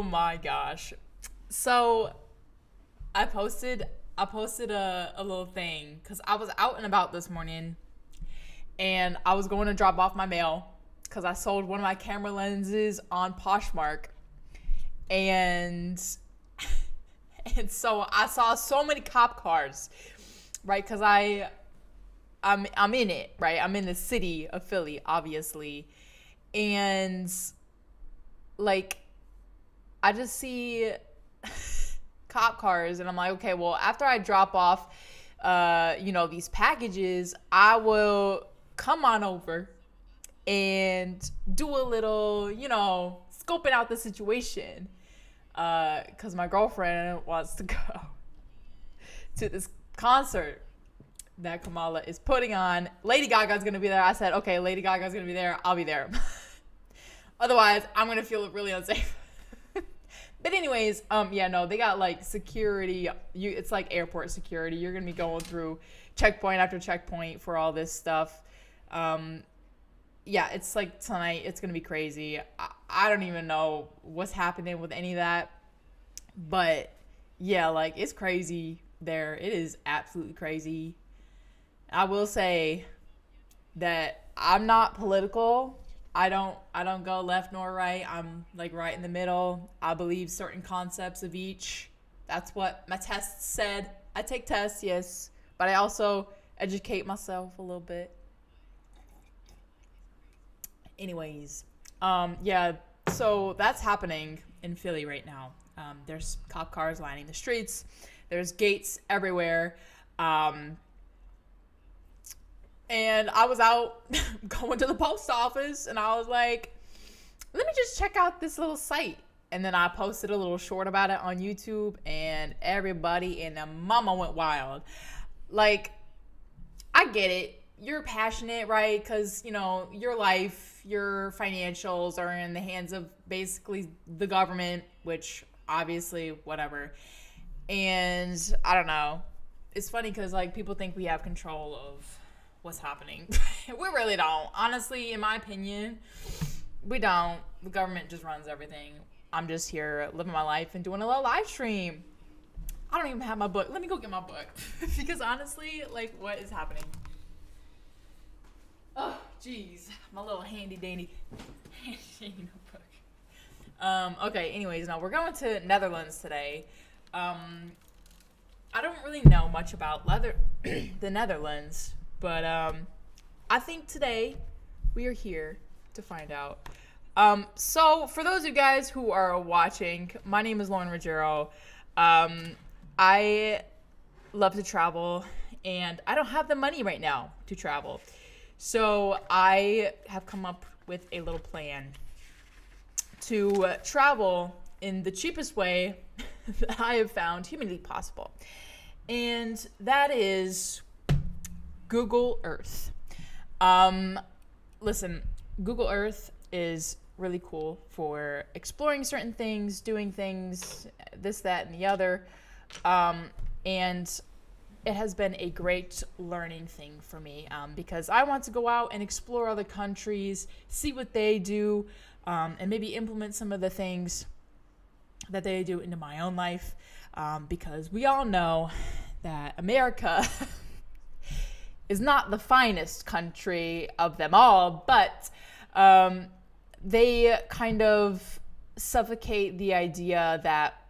my gosh. So I posted a little thing because I was out and about this morning and I was going to drop off my mail because I sold one of my camera lenses on Poshmark. And and so I saw so many cop cars, right? Because I'm in it, right? I'm in the city of Philly, obviously. And like I just see cop cars and I'm like, okay, well, after I drop off these packages, I will come on over and do a little, scoping out the situation. Because my girlfriend wants to go to this concert that Kamala is putting on. Lady Gaga's going to be there. I said, okay, Lady Gaga's going to be there. I'll be there. Otherwise, I'm going to feel really unsafe. But anyways, they got like security. It's like airport security. You're going to be going through checkpoint after checkpoint for all this stuff. It's like tonight. It's going to be crazy. I don't even know what's happening with any of that. But yeah, like it's crazy there. It is absolutely crazy. I will say that I'm not political. I don't go left nor right. I'm like right in the middle. I believe certain concepts of each. That's what my tests said. I take tests, yes, but I also educate myself a little bit. Anyways, so that's happening in Philly right now. There's cop cars lining the streets. There's gates everywhere. And I was out going to the post office and I was like, let me just check out this little site. And then I posted a little short about it on YouTube and everybody and the mama went wild. Like, I get it. You're passionate, right? Because, your life, your financials are in the hands of basically the government, which obviously, whatever. And I don't know. It's funny because, like, people think we have control of what's happening. We really don't. Honestly, in my opinion, we don't. The government just runs everything. I'm just here living my life and doing a little live stream. I don't even have my book. Let me go get my book. Because honestly, like, what is happening? Oh, jeez. My little handy dandy notebook. Okay, anyways, now we're going to Netherlands today. I don't really know much about the Netherlands, but I think today we are here to find out. So for those of you guys who are watching, my name is Lauren Ruggiero. I love to travel, and I don't have the money right now to travel. So I have come up with a little plan to travel in the cheapest way that I have found humanly possible. And that is Google Earth. Listen, Google Earth is really cool for exploring certain things, doing things, this, that, and the other. And it has been a great learning thing for me because I want to go out and explore other countries, see what they do, and maybe implement some of the things that they do into my own life, because we all know that America is not the finest country of them all, but they kind of suffocate the idea that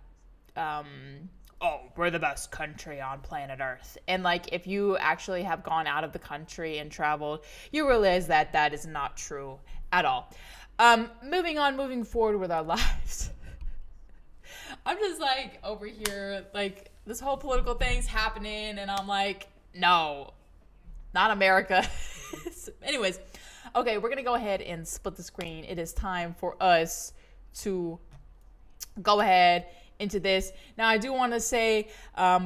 we're the best country on planet Earth. And like, if you actually have gone out of the country and traveled, you realize that that is not true at all. Moving forward with our lives. I'm just like over here, like this whole political thing's happening, and I'm like, no, not America. Anyways, okay, we're gonna go ahead and split the screen. It is time for us to go ahead into this. Now, I do want to say,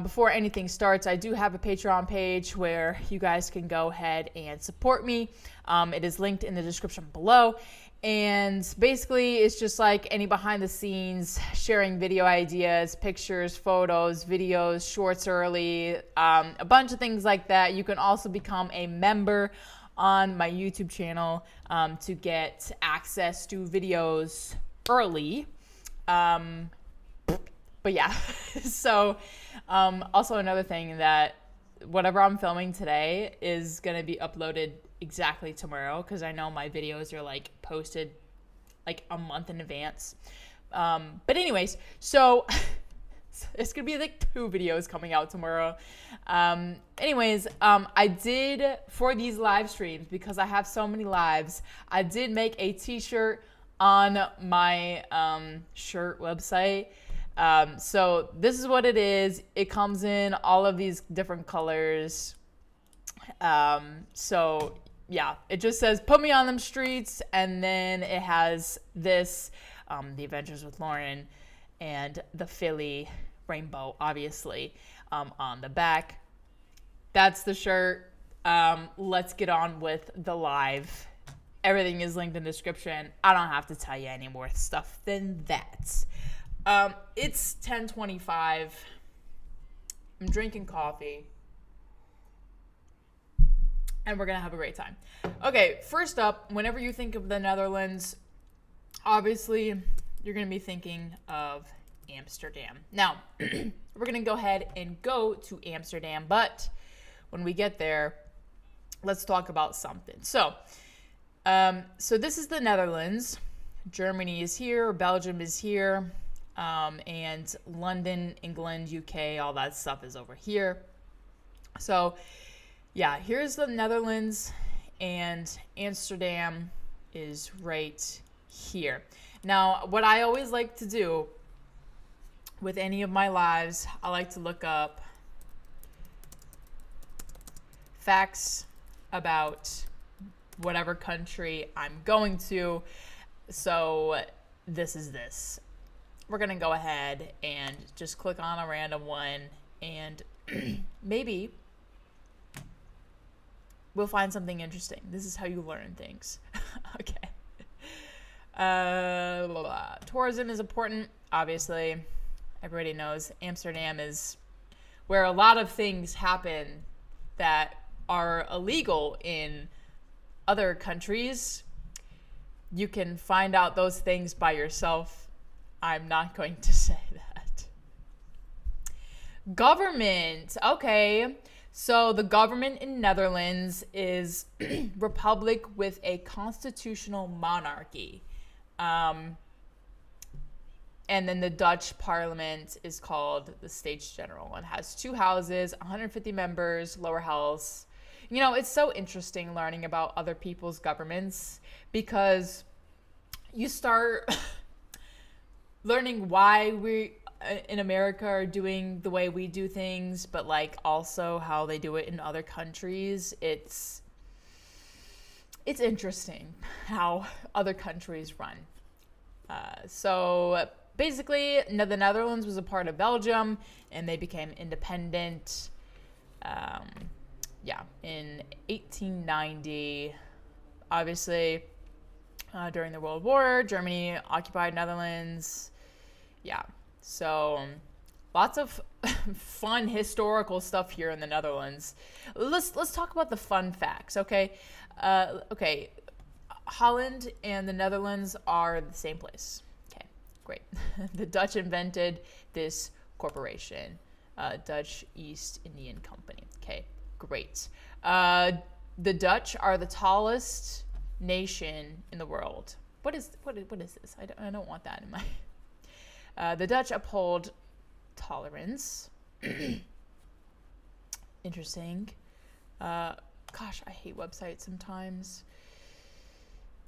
before anything starts, I do have a Patreon page where you guys can go ahead and support me. It is linked in the description below. And basically, it's just like any behind the scenes, sharing video ideas, pictures, photos, videos, shorts early, a bunch of things like that. You can also become a member on my YouTube channel to get access to videos early. But yeah, so also another thing that whatever I'm filming today is going to be uploaded exactly tomorrow because I know my videos are like posted like a month in advance. But anyways, so it's going to be like 2 videos coming out tomorrow. I did, for these live streams, because I have so many lives, I did make a t-shirt on my shirt website. So this is what it is. It comes in all of these different colors. So yeah, it just says put me on them streets, and then it has this The Adventures with Lauren and the Philly rainbow, obviously, on the back. That's the shirt. Let's get on with the live. Everything is linked in the description. I don't have to tell you any more stuff than that. It's 10:25. I'm drinking coffee. And we're going to have a great time. Okay, first up, whenever you think of the Netherlands, obviously you're going to be thinking of Amsterdam. Now, we're going to go ahead and go to Amsterdam, but when we get there, let's talk about something. So this is the Netherlands. Germany is here, Belgium is here, and London, England, UK, all that stuff is over here. So yeah, here's the Netherlands, and Amsterdam is right here. Now, what I always like to do with any of my lives, I like to look up facts about whatever country I'm going to. So this is this. We're going to go ahead and just click on a random one, and maybe we'll find something interesting. This is how you learn things. Okay. Tourism is important, obviously. Everybody knows Amsterdam is where a lot of things happen that are illegal in other countries. You can find out those things by yourself. I'm not going to say that. Government. Okay. So the government in Netherlands is republic with a constitutional monarchy. And then the Dutch parliament is called the States General. It has 2 houses, 150 members, lower house. You know, it's so interesting learning about other people's governments because you start learning why we in America are doing the way we do things, but like also how they do it in other countries. It's interesting how other countries run. So basically, the Netherlands was a part of Belgium, and they became independent. In 1890. Obviously, during the World War, Germany occupied Netherlands. Yeah, so lots of fun historical stuff here in the Netherlands. Let's talk about the fun facts, okay? Holland and the Netherlands are the same place. Okay, great. The Dutch invented this corporation, Dutch East Indian Company. Okay, great. The Dutch are the tallest nation in the world. What is this? I don't want that in my. The Dutch uphold tolerance. Interesting. Gosh, I hate websites sometimes.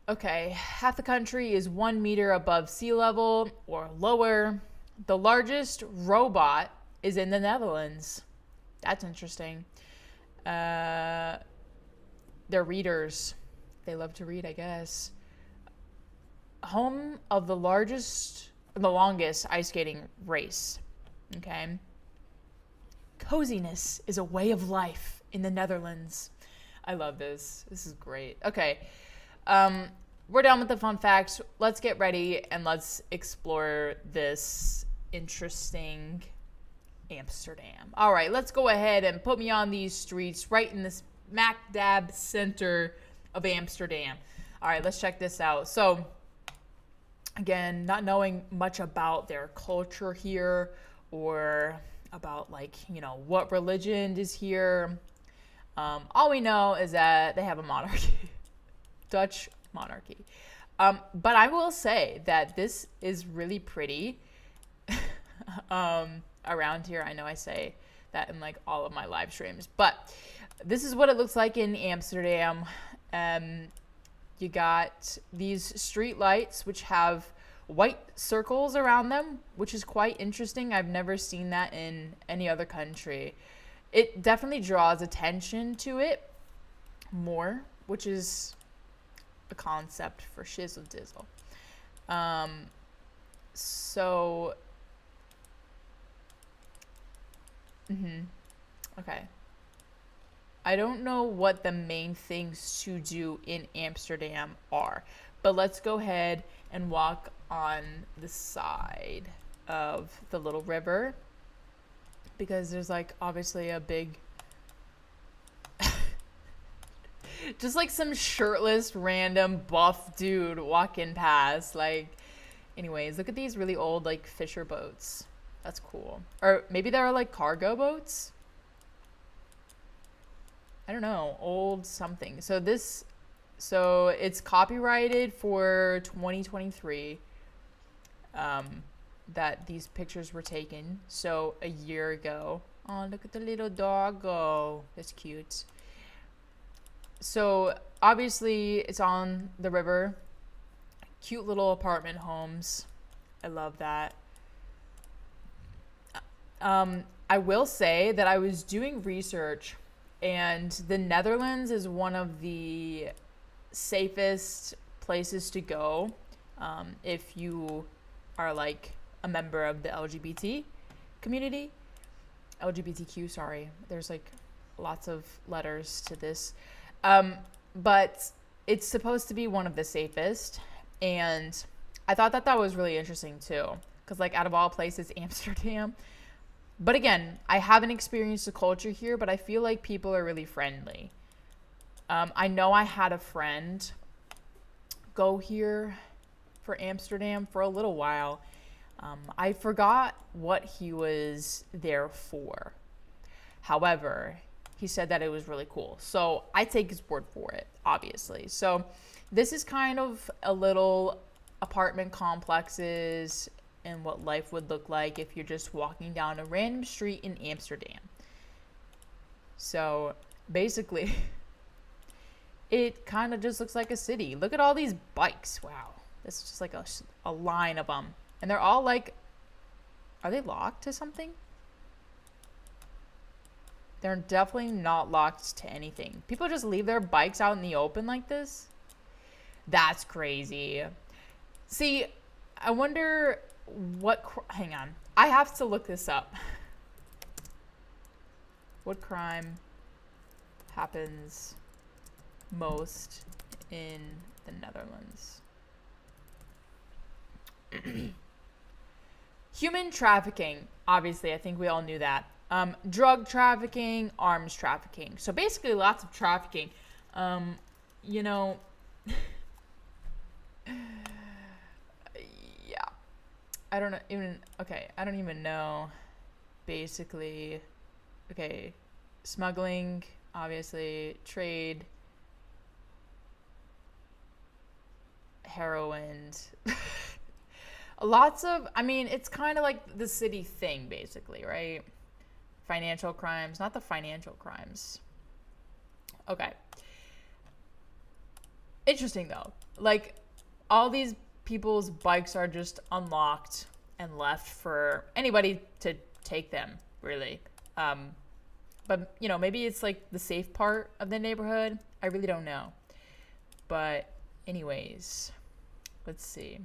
Okay, half the country is 1 meter above sea level or lower. The largest robot is in the Netherlands. That's interesting. They're readers. They love to read, I guess. Home of the longest ice skating race. Okay. Coziness is a way of life in the Netherlands. I love this. This is great. Okay. We're done with the fun facts. Let's get ready and let's explore this interesting Amsterdam. All right, let's go ahead and put me on these streets right in this smack dab center of Amsterdam. All right, let's check this out. So Again, not knowing much about their culture here or about like, what religion is here. All we know is that they have a monarchy, Dutch monarchy. But I will say that this is really pretty around here. I know I say that in like all of my live streams, but this is what it looks like in Amsterdam. You got these street lights which have white circles around them, which is quite interesting. I've never seen that in any other country. It definitely draws attention to it more, which is a concept for shizzle dizzle. So, okay. I don't know what the main things to do in Amsterdam are, but let's go ahead and walk on the side of the little river because there's like obviously a big just like some shirtless random buff dude walking past. Like, anyways, look at these really old like fisher boats. That's cool. Or maybe they're like cargo boats. I don't know, old something. So it's copyrighted for 2023 that these pictures were taken. So a year ago. Oh, look at the little doggo. That's cute. So obviously it's on the river. Cute little apartment homes. I love that. I will say that I was doing research, and the Netherlands is one of the safest places to go if you are like a member of the LGBT community. LGBTQ, sorry. There's like lots of letters to this. But it's supposed to be one of the safest. And I thought that was really interesting too. Because like out of all places, Amsterdam. But again, I haven't experienced the culture here, but I feel like people are really friendly. I know I had a friend go here for Amsterdam for a little while. I forgot what he was there for. However, he said that it was really cool. So I take his word for it, obviously. So this is kind of a little apartment complexes and what life would look like if you're just walking down a random street in Amsterdam. So basically, it kind of just looks like a city. Look at all these bikes. Wow. It's just like a line of them. And they're all like, are they locked to something? They're definitely not locked to anything. People just leave their bikes out in the open like this? That's crazy. See, I wonder hang on. I have to look this up. What crime happens most in the Netherlands? Human trafficking. Obviously, I think we all knew that. Drug trafficking, arms trafficking. So basically lots of trafficking. You know, yeah. I don't even know. Basically, okay. Smuggling, obviously, trade, heroin. Lots of, it's kind of like the city thing, basically, right? Financial crimes, not the financial crimes. Okay. Interesting, though. Like, all these people's bikes are just unlocked and left for anybody to take them, really. But, maybe it's like the safe part of the neighborhood. I really don't know. But anyways, let's see.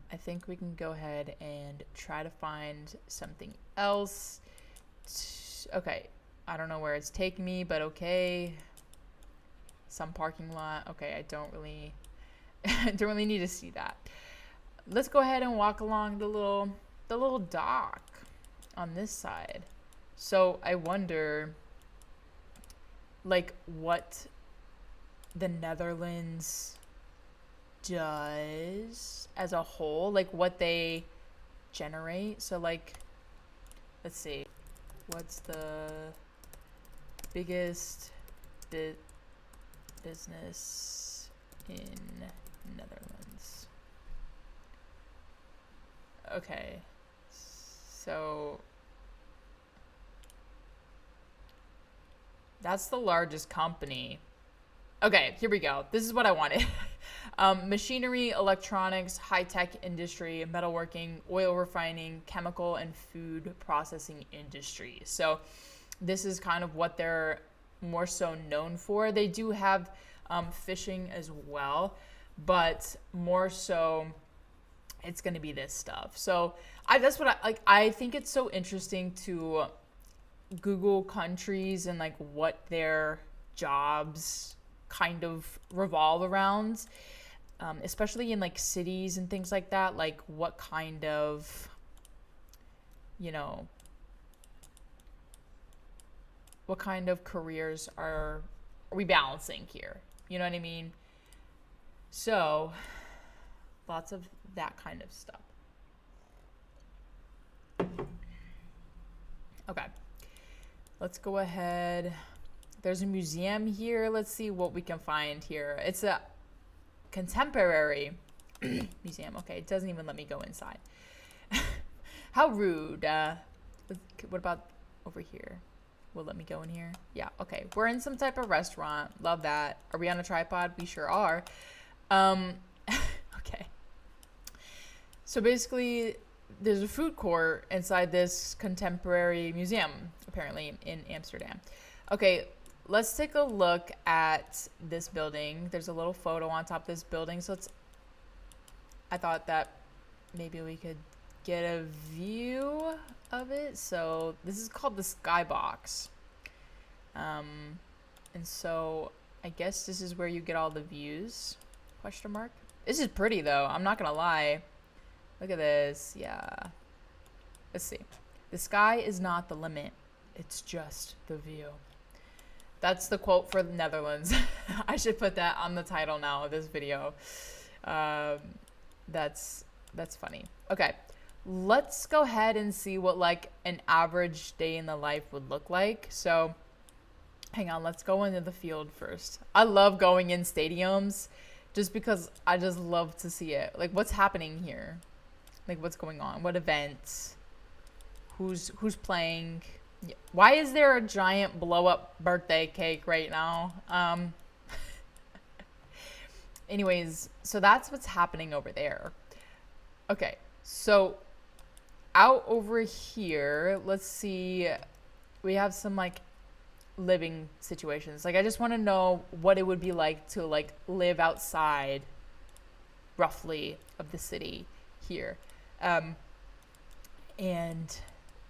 I think we can go ahead and try to find something else. Okay. I don't know where it's taking me, but okay. Some parking lot. Okay, I don't really need to see that. Let's go ahead and walk along the little dock on this side. So I wonder, like, what the Netherlands does as a whole, like what they generate. So like, let's see, what's the biggest business in Netherlands? Okay, so that's the largest company. Okay, here we go. This is what I wanted. Machinery, electronics, high-tech industry, metalworking, oil refining, chemical and food processing industry. So this is kind of what they're more so known for. They do have fishing as well, but more so it's going to be this stuff. So that's what I like. I think it's so interesting to Google countries and like what their jobs kind of revolve around, especially in like cities and things like that. Like what kind of, what kind of careers are we balancing here? You know what I mean? So lots of that kind of stuff. Okay, let's go ahead. There's a museum here. Let's see what we can find here. It's a contemporary museum. Okay, it doesn't even let me go inside. How rude. What about over here? Will it let me go in here? Yeah, okay. We're in some type of restaurant. Love that. Are we on a tripod? We sure are. Okay. So basically, there's a food court inside this contemporary museum, apparently in Amsterdam. Okay, let's take a look at this building. There's a little photo on top of this building. So I thought that maybe we could get a view of it. So this is called the Skybox. And so I guess this is where you get all the views, question mark. This is pretty though. I'm not going to lie. Look at this. Yeah. Let's see. The sky is not the limit. It's just the view. That's the quote for the Netherlands. I should put that on the title now of this video. That's funny. Okay, let's go ahead and see what like an average day in the life would look like. So hang on, let's go into the field first. I love going in stadiums just because I just love to see it. Like what's happening here? Like what's going on? What events? Who's playing? Why is there a giant blow-up birthday cake right now? Anyways, so that's what's happening over there. Okay, so out over here, let's see. We have some like living situations. Like I just want to know what it would be like to like live outside roughly of the city here. And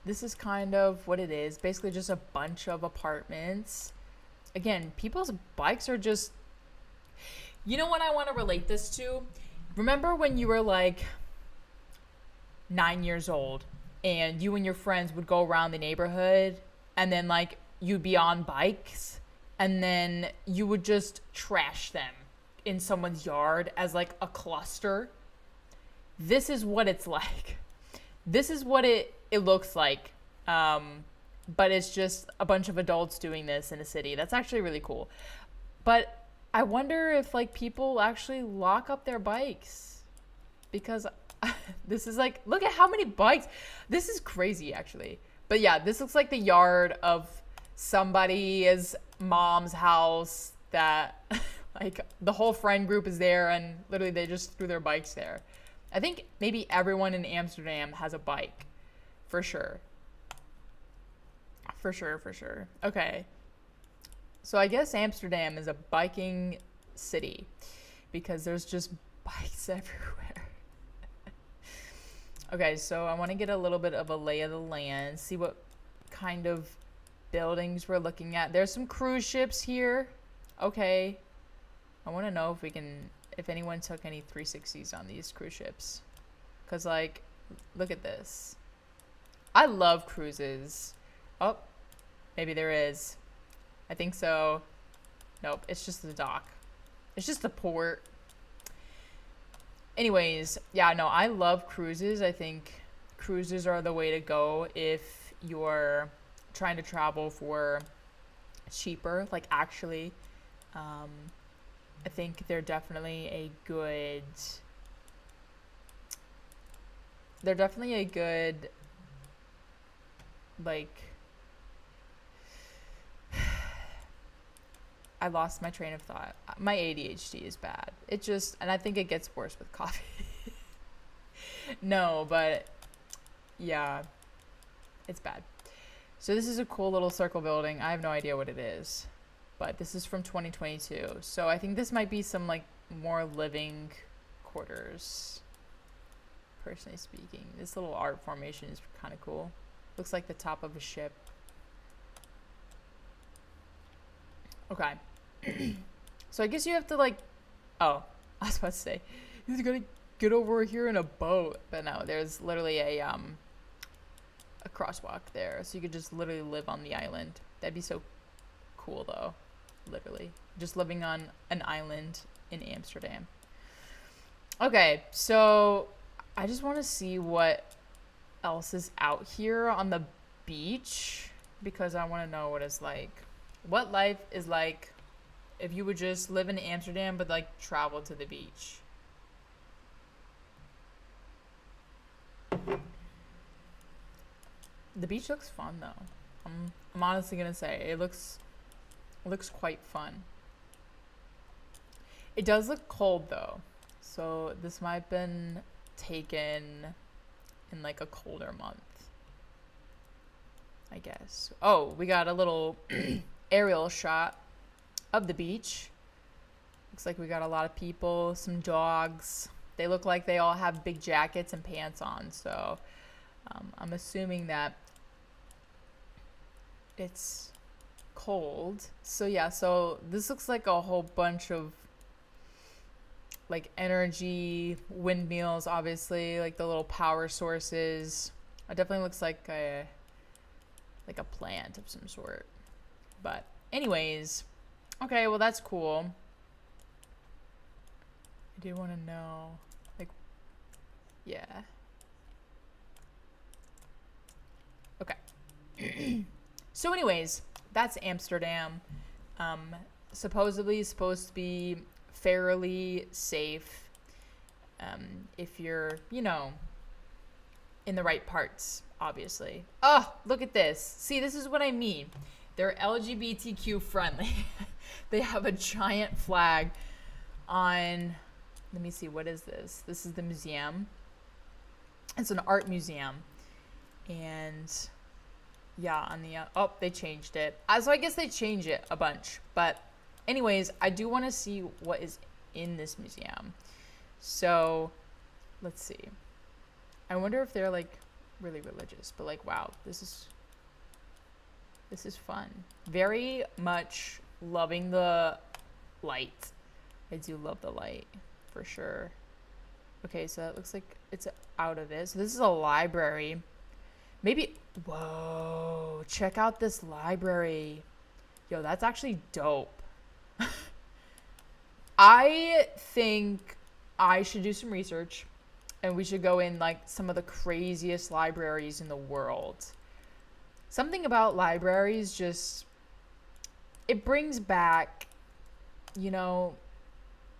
this is kind of what it is. Basically just a bunch of apartments. Again, people's bikes are just... You know what I want to relate this to? Remember when you were like 9 years old and you and your friends would go around the neighborhood and then like you'd be on bikes and then you would just trash them in someone's yard as like a cluster? This is what it's like. This is what it looks like. But it's just a bunch of adults doing this in a city. That's actually really cool. But I wonder if like people actually lock up their bikes, because this is like, look at how many bikes. This is crazy actually. But yeah, this looks like the yard of somebody's mom's house that like the whole friend group is there and literally they just threw their bikes there. I think maybe everyone in Amsterdam has a bike. For sure. For sure. Okay. So I guess Amsterdam is a biking city because there's just bikes everywhere. Okay, so I want to get a little bit of a lay of the land, see what kind of buildings we're looking at. There's some cruise ships here. Okay. I want to know if anyone took any 360s on these cruise ships. Because, like, look at this. I love cruises. Oh, maybe there is. I think so. Nope, it's just the dock. It's just the port. Anyways, yeah, no, I love cruises. I think cruises are the way to go if you're trying to travel for cheaper. Like, actually, um, I think they're definitely a good. They're definitely a good, like. I lost my train of thought. My ADHD is bad. It just, and I think it gets worse with coffee. No, but yeah, it's bad. So this is a cool little circle building. I have no idea what it is, but this is from 2022. So I think this might be some like more living quarters, personally speaking. This little art formation is kind of cool. Looks like the top of a ship. Okay. So I guess you have to like, oh, I was about to say, you gotta get over here in a boat, but no, there's literally a crosswalk there, so you could just literally live on the island. That'd be so cool, though. Literally, just living on an island in Amsterdam. Okay, so I just want to see what else is out here on the beach because I want to know what it's like. What life is like if you would just live in Amsterdam but like travel to the beach. The beach looks fun though. I'm honestly gonna say it looks quite fun. It does look cold though, so this might have been taken in like a colder month, I guess. Oh, we got a little aerial shot of the beach. Looks like we got a lot of people, some dogs. They look like they all have big jackets and pants on, so I'm assuming that it's cold. So yeah, so this looks like a whole bunch of like energy windmills, obviously, like the little power sources. It definitely looks like a plant of some sort. But anyways, okay, well that's cool. I do want to know, like, yeah. Okay. So anyways, that's Amsterdam. Supposedly supposed to be fairly safe if you're, you know, in the right parts, obviously. Oh, look at this. See, this is what I mean. They're LGBTQ friendly. They have a giant flag on, let me see, what is this? This is the museum. It's an art museum. And yeah, on the, oh, they changed it. So I guess they change it a bunch. But anyways, I do want to see what is in this museum. So let's see. I wonder if they're like really religious, but like, wow, this is fun. Very much loving the light. I do love the light for sure. Okay, so that looks like it's out of it. So this is a library. Maybe, whoa, check out this library. Yo, that's actually dope. I think I should do some research and we should go in like some of the craziest libraries in the world. Something about libraries just, it brings back, you know,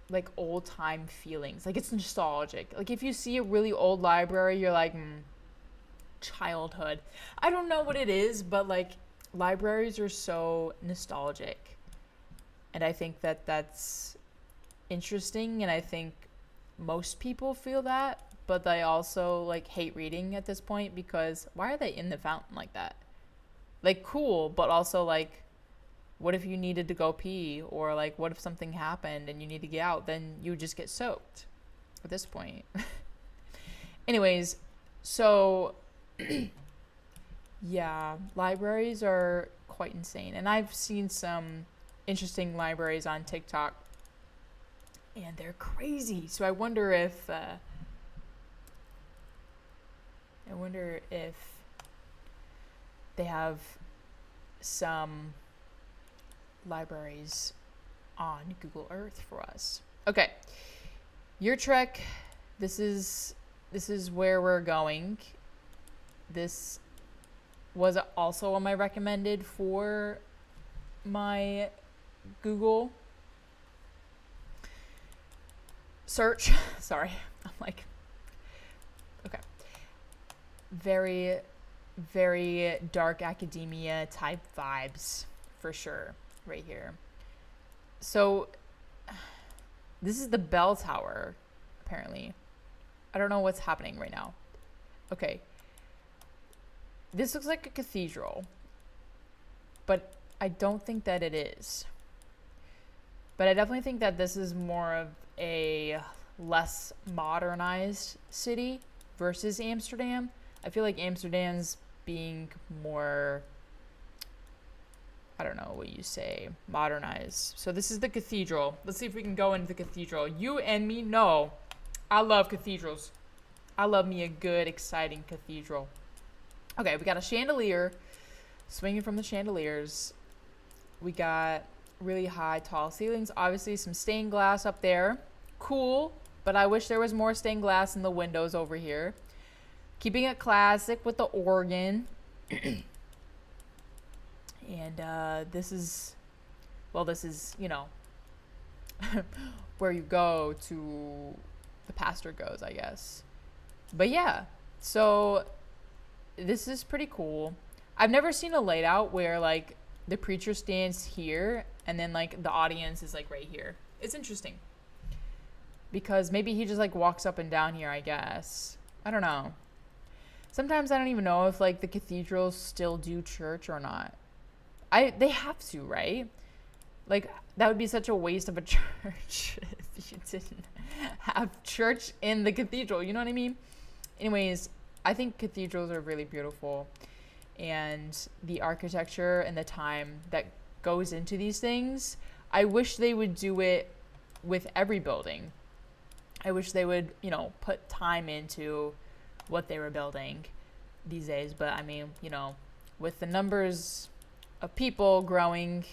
like old time feelings. Like it's nostalgic. Like if you see a really old library, you're like, childhood. I don't know what it is, but like libraries are so nostalgic. And I think that that's interesting, and I think most people feel that, but they also like hate reading at this point because why are they in the fountain like that? Like cool, but also like what if you needed to go pee, or like what if something happened and you need to get out, then you would just get soaked at this point. Anyways, so yeah, libraries are quite insane, and I've seen some interesting libraries on TikTok and they're crazy. So I wonder if they have some libraries on Google Earth for us. Okay, your trek this is where we're going. This was also on my recommended for my Google search. Sorry, I'm like, okay. Very, very dark academia type vibes for sure, right here. So, this is the bell tower, apparently. I don't know what's happening right now. Okay. This looks like a cathedral, but I don't think that it is. But I definitely think that this is more of a less modernized city versus Amsterdam. I feel like Amsterdam's being more, I don't know what you say, modernized. So this is the cathedral. Let's see if we can go into the cathedral. You and me know I love cathedrals. I love me a good, exciting cathedral. Okay, we got a chandelier swinging from the chandeliers. We got really high, tall ceilings. Obviously, some stained glass up there. Cool, but I wish there was more stained glass in the windows over here. Keeping it classic with the organ. And this is, you know, where you go to, the pastor goes, I guess. But yeah, so this is pretty cool. I've never seen a layout where like the preacher stands here and then like the audience is like right here. It's interesting because maybe he just like walks up and down here, I guess. I don't know. Sometimes I don't even know if like the cathedrals still do church or not. They have to, right? Like that would be such a waste of a church if you didn't have church in the cathedral. You know what I mean? Anyways, I think cathedrals are really beautiful, and the architecture and the time that goes into these things, I wish they would do it with every building. I wish they would, you know, put time into what they were building these days. But I mean, you know, with the numbers of people growing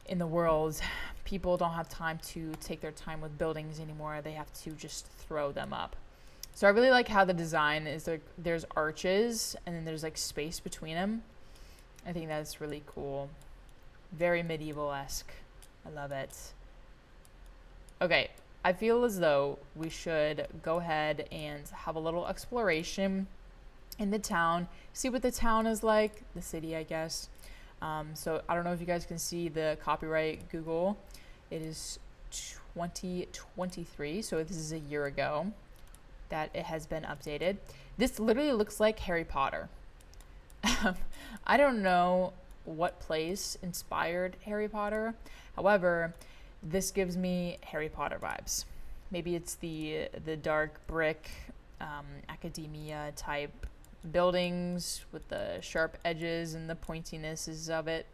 in the world, people don't have time to take their time with buildings anymore. They have to just throw them up. So I really like how the design is like there's arches and then there's like space between them. I think that's really cool. Very medieval-esque. I love it. Okay, I feel as though we should go ahead and have a little exploration in the town. See what the town is like, the city, I guess. So I don't know if you guys can see the copyright Google. It is 2023, so this is a year ago that it has been updated. This literally looks like Harry Potter. I don't know what place inspired Harry Potter. However, this gives me Harry Potter vibes. Maybe it's the dark brick academia type buildings with the sharp edges and the pointinesses of it.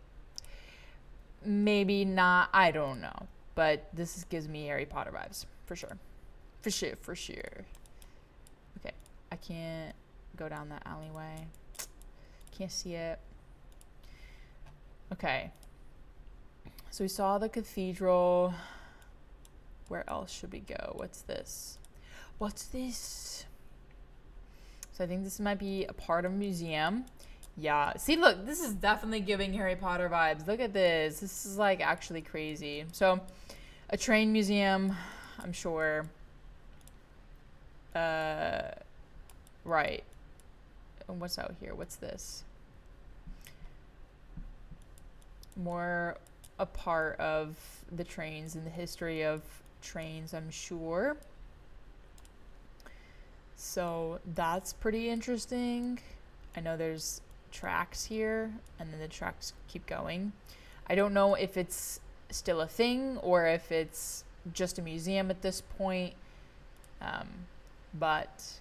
Maybe not, I don't know. But this gives me Harry Potter vibes, for sure. For sure. Okay, I can't go down that alleyway. Can't see it. Okay. So we saw the cathedral. Where else should we go? What's this? So I think this might be a part of a museum. Yeah. See, look, this is definitely giving Harry Potter vibes. Look at this. This is like actually crazy. So a train museum, I'm sure. Right. And what's out here? What's this? More a part of the trains and the history of trains, I'm sure. So that's pretty interesting. I know there's tracks here, and then the tracks keep going. I don't know if it's still a thing or if it's just a museum at this point, but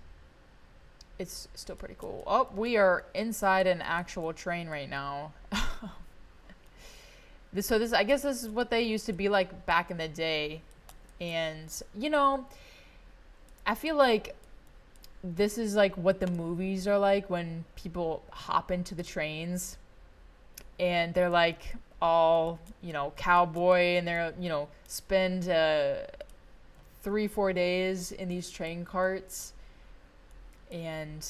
it's still pretty cool. Oh, we are inside an actual train right now. I guess this is what they used to be like back in the day. And, you know, I feel like this is like what the movies are like when people hop into the trains and they're like all, you know, cowboy, and they're, you know, spend 3-4 days in these train carts, and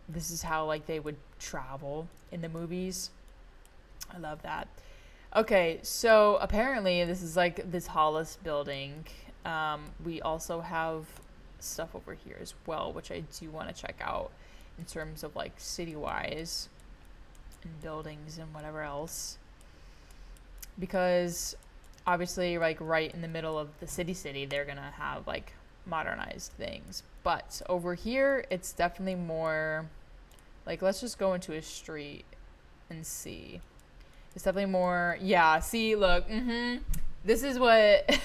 this is how like they would travel in the movies. I love that. Okay, so apparently this is like this Hollis building. We also have stuff over here as well, which I do want to check out in terms of like city-wise and buildings and whatever else. Because obviously, like right in the middle of the city, they're gonna have like modernized things. But over here, it's definitely more like, let's just go into a street and see. It's definitely more, yeah, see, look, this is what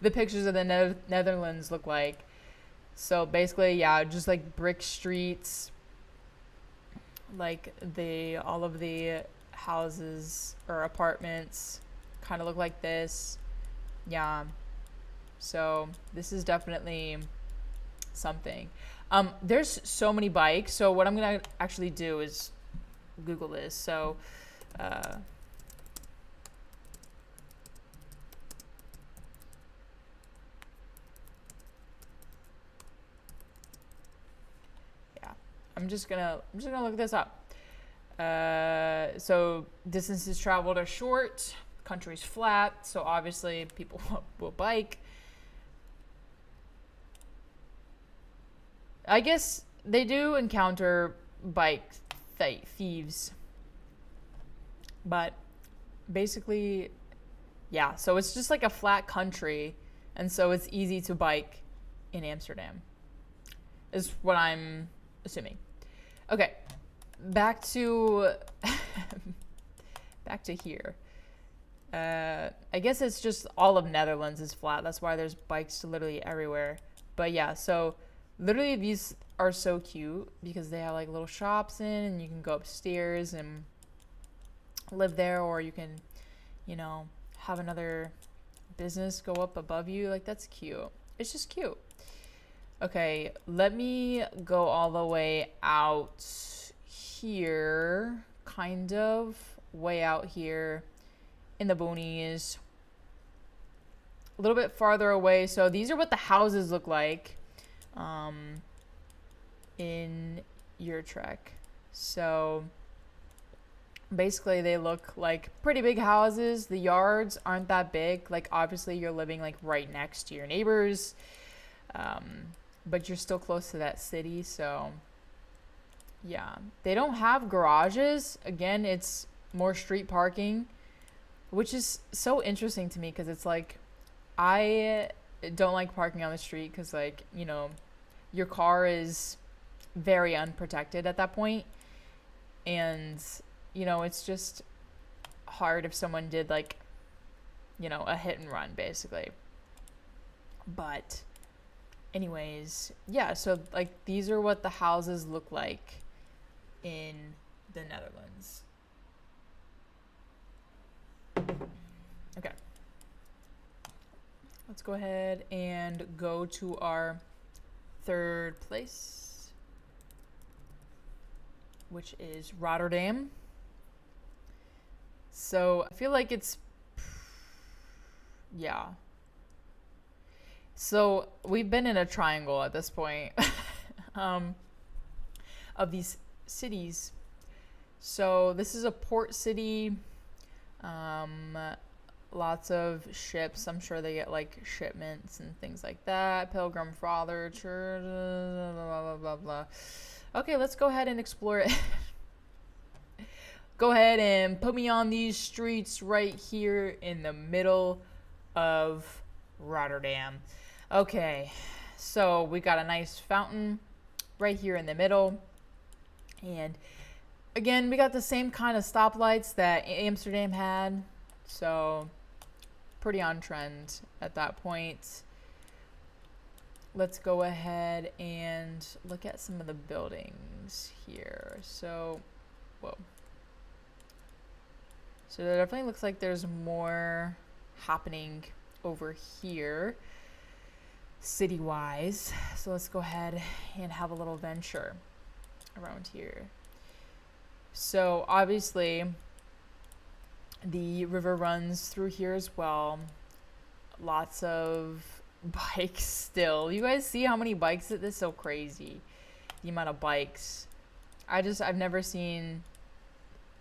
the pictures of the Netherlands look like. So basically, yeah, just like brick streets, like all of the houses or apartments kind of look like this. Yeah. So this is definitely something. There's so many bikes. So what I'm going to actually do is Google this. So, yeah, I'm just gonna look this up. So distances traveled are short, country's flat, so obviously people will bike. I guess they do encounter bike thieves, but basically, yeah, so it's just like a flat country, and so it's easy to bike in Amsterdam, is what I'm assuming. Okay, back to back to here. I guess it's just all of Netherlands is flat. That's why there's bikes literally everywhere. But yeah, so literally these are so cute because they have like little shops in, and you can go upstairs and live there, or you can, have another business go up above you. Like, that's cute. It's just cute. Okay, let me go all the way out here, kind of way out here in the boonies, a little bit farther away. So these are what the houses look like in Utrecht. So basically they look like pretty big houses. The yards aren't that big. Like, obviously you're living like right next to your neighbors, but you're still close to that city. So yeah, they don't have garages. Again, it's more street parking, which is so interesting to me because it's like, I don't like parking on the street because, like, your car is very unprotected at that point. And, it's just hard if someone did, like, a hit and run, basically. But anyways, yeah, so, like, these are what the houses look like in the Netherlands. Okay. Let's go ahead and go to our third place, which is Rotterdam. So I feel like it's, yeah. So we've been in a triangle at this point of these cities. So this is a port city. Lots of ships. I'm sure they get like shipments and things like that. Pilgrim Father Church, blah, blah, blah, blah. Okay, let's go ahead and explore it. Go ahead and put me on these streets right here in the middle of Rotterdam. Okay, so we got a nice fountain right here in the middle. And again, we got the same kind of stoplights that Amsterdam had. So pretty on trend at that point. Let's go ahead and look at some of the buildings here. So, whoa. So there definitely looks like there's more happening over here, city-wise. So let's go ahead and have a little venture around here. So obviously the river runs through here as well. Lots of bikes still. You guys see how many bikes? This is so crazy. The amount of bikes. I've never seen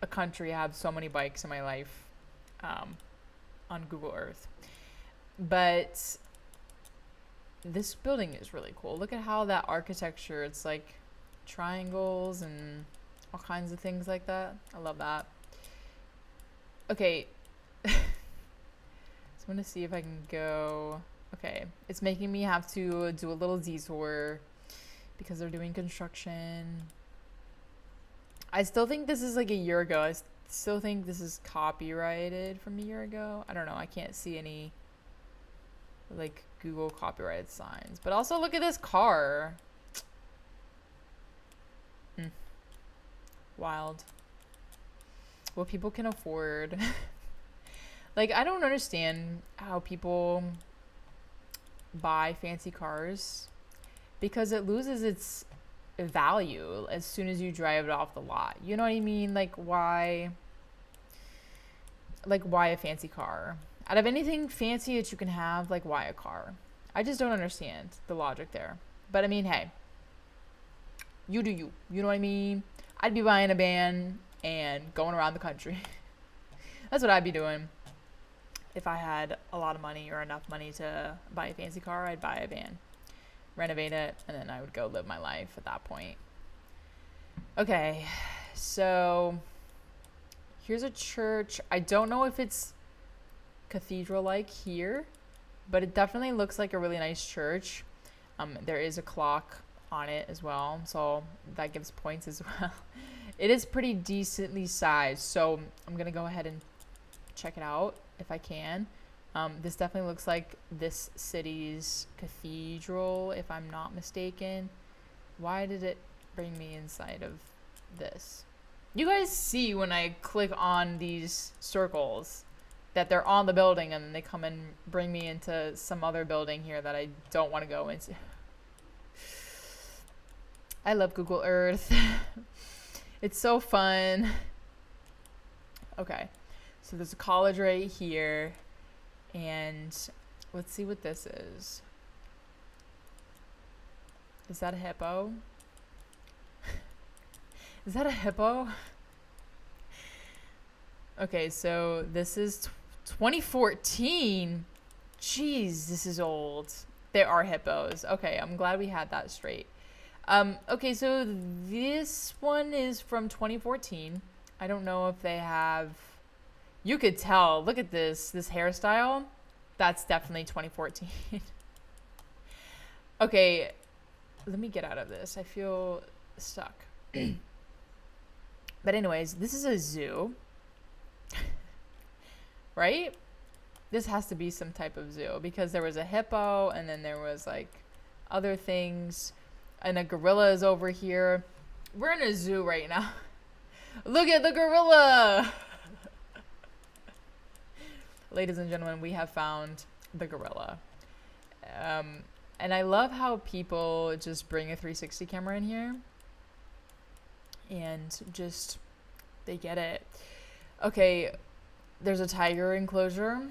a country have so many bikes in my life on Google Earth. But this building is really cool. Look at how that architecture, it's like triangles and all kinds of things like that. I love that. Okay. So I'm going to see if I can go. Okay. It's making me have to do a little detour because they're doing construction. I still think this is like a year ago. I still think this is copyrighted from a year ago. I don't know. I can't see any like Google copyrighted signs. But also look at this car. Wild. What people can afford. Like, I don't understand how people buy fancy cars because it loses its value as soon as you drive it off the lot. You know what I mean? Like, why a fancy car? Out of anything fancy that you can have, like, why a car? I just don't understand the logic there. But I mean, hey, you do you. You know what I mean? I'd be buying a van and going around the country. That's what I'd be doing. If I had a lot of money or enough money to buy a fancy car, I'd buy a van, renovate it, and then I would go live my life at that point. Okay, so here's a church. I don't know if it's cathedral-like here, but it definitely looks like a really nice church. There is a clock on it as well, so that gives points as well. It is pretty decently sized, so I'm gonna go ahead and check it out if I can. This definitely looks like this city's cathedral, if I'm not mistaken. Why did it bring me inside of this? You guys see when I click on these circles that they're on the building and then they come and bring me into some other building here that I don't want to go into. I love Google Earth. It's so fun. Okay, so there's a college right here, and let's see what this is. Is that a hippo? Is that a hippo? Okay, so this is 2014. Jeez, this is old. There are hippos. Okay, I'm glad we had that straight. Okay, so this one is from 2014. I don't know if they have... You could tell. Look at this hairstyle. That's definitely 2014. Okay, let me get out of this. I feel stuck. But anyways, this is a zoo. Right? This has to be some type of zoo because there was a hippo and then there was like other things. And a gorilla is over here. We're in a zoo right now. Look at the gorilla. Ladies and gentlemen, we have found the gorilla. And I love how people just bring a 360 camera in here. And just, they get it. Okay, there's a tiger enclosure.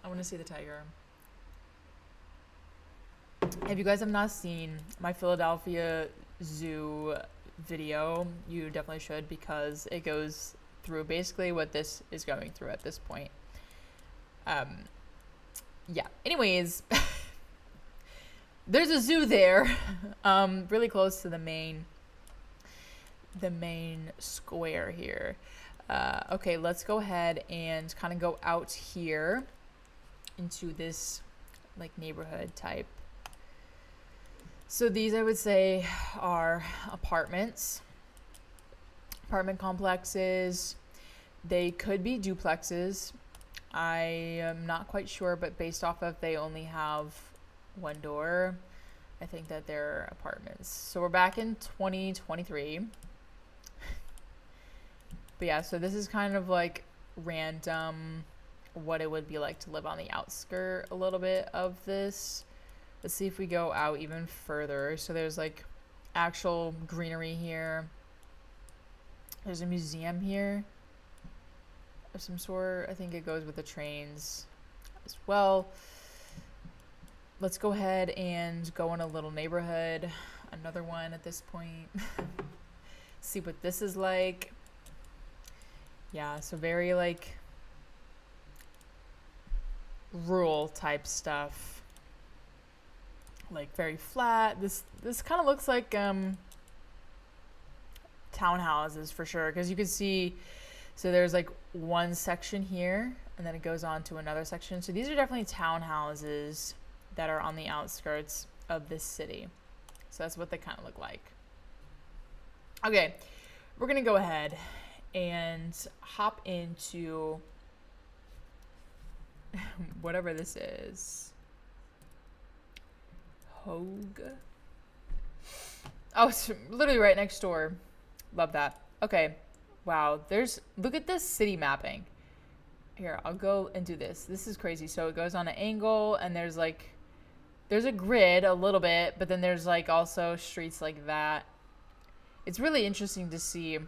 I want to see the tiger. If you guys have not seen my Philadelphia Zoo video, you definitely should because it goes through basically what this is going through at this point. Yeah. Anyways, there's a zoo there, really close to the main square here. Okay, let's go ahead and kind of go out here into this like neighborhood type. So these, I would say, are apartment complexes. They could be duplexes. I am not quite sure, but based off of they only have one door, I think that they're apartments. So we're back in 2023. But yeah, so this is kind of like random what it would be like to live on the outskirt a little bit of this. Let's see if we go out even further. So there's like actual greenery here. There's a museum here of some sort. I think it goes with the trains as well. let's go ahead and go in a little neighborhood. Another one at this point. See what this is like. Yeah, so very like rural type stuff. Like very flat. This kind of looks like townhouses for sure, because you can see, so there's like one section here and then it goes on to another section. So these are definitely townhouses that are on the outskirts of this city. So that's what they kind of look like. Okay, we're gonna go ahead and hop into whatever this is. Hogue. Oh, it's literally right next door. Love that. Okay. Wow. Look at this city mapping. Here, I'll go and do this. This is crazy. So it goes on an angle and there's a grid a little bit, but then there's like also streets like that. It's really interesting to see.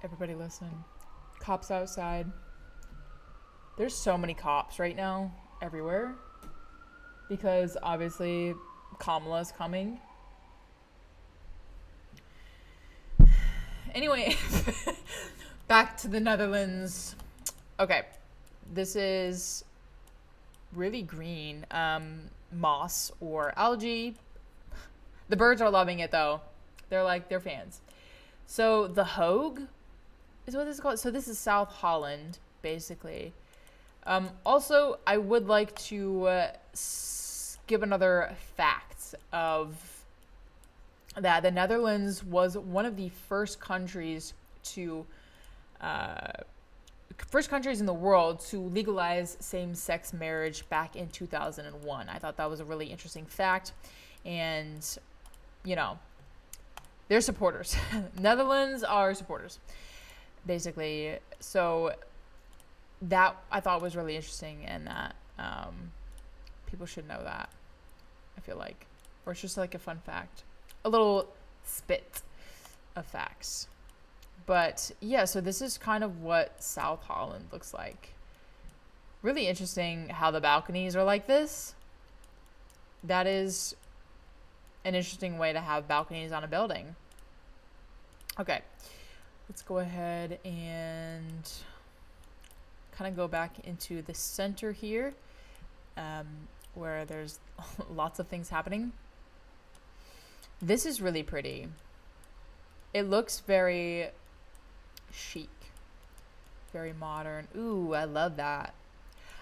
Everybody listen. Cops outside. There's so many cops right now everywhere because obviously Kamala's coming. Anyway, back to the Netherlands. Okay, this is really green moss or algae. The birds are loving it though. They're fans. So the Hogue is what this is called. So this is South Holland, basically. Also, I would like to give another fact of that the Netherlands was one of the first countries in the world to legalize same-sex marriage back in 2001. I thought that was a really interesting fact, and you know, they're supporters. Netherlands are supporters, basically. So that I thought was really interesting, and that people should know that, I feel like. Or it's just like a fun fact. A little spit of facts. But yeah, so this is kind of what South Holland looks like. Really interesting how the balconies are like this. That is an interesting way to have balconies on a building. Okay, let's go ahead and kind of go back into the center here, where there's lots of things happening. This is really pretty. It looks very chic, very modern. Ooh, I love that.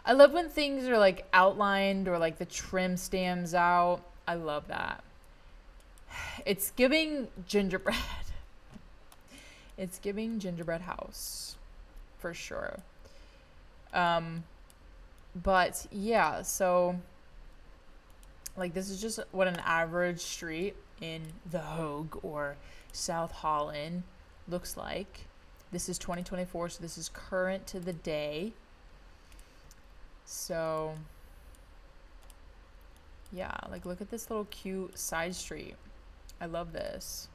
I love when things are like outlined or like the trim stands out. I love that. It's giving gingerbread. It's giving gingerbread house for sure. But yeah, so like this is just what an average street in the Hogue or South Holland looks like. This is 2024, so this is current to the day. So yeah, like look at this little cute side street. I love this.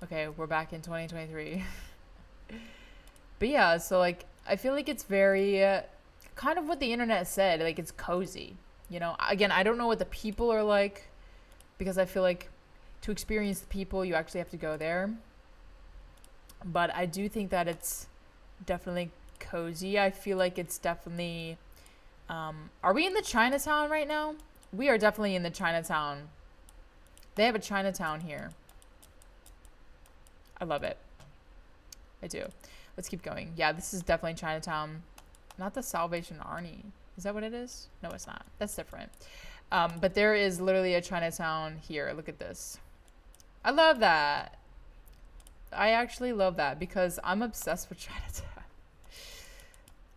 Okay, we're back in 2023. But yeah, so like I feel like it's very kind of what the internet said, like it's cozy. You know, again, I don't know what the people are like, because I feel like to experience the people, you actually have to go there. But I do think that it's definitely cozy. I feel like it's definitely... are we in the Chinatown right now? We are definitely in the Chinatown. They have a Chinatown here. I love it. I do. Let's keep going. Yeah, this is definitely Chinatown. Not the Salvation Army. Is that what it is? No, it's not. That's different. But there is literally a Chinatown here. Look at this. I love that. I actually love that because I'm obsessed with Chinatown.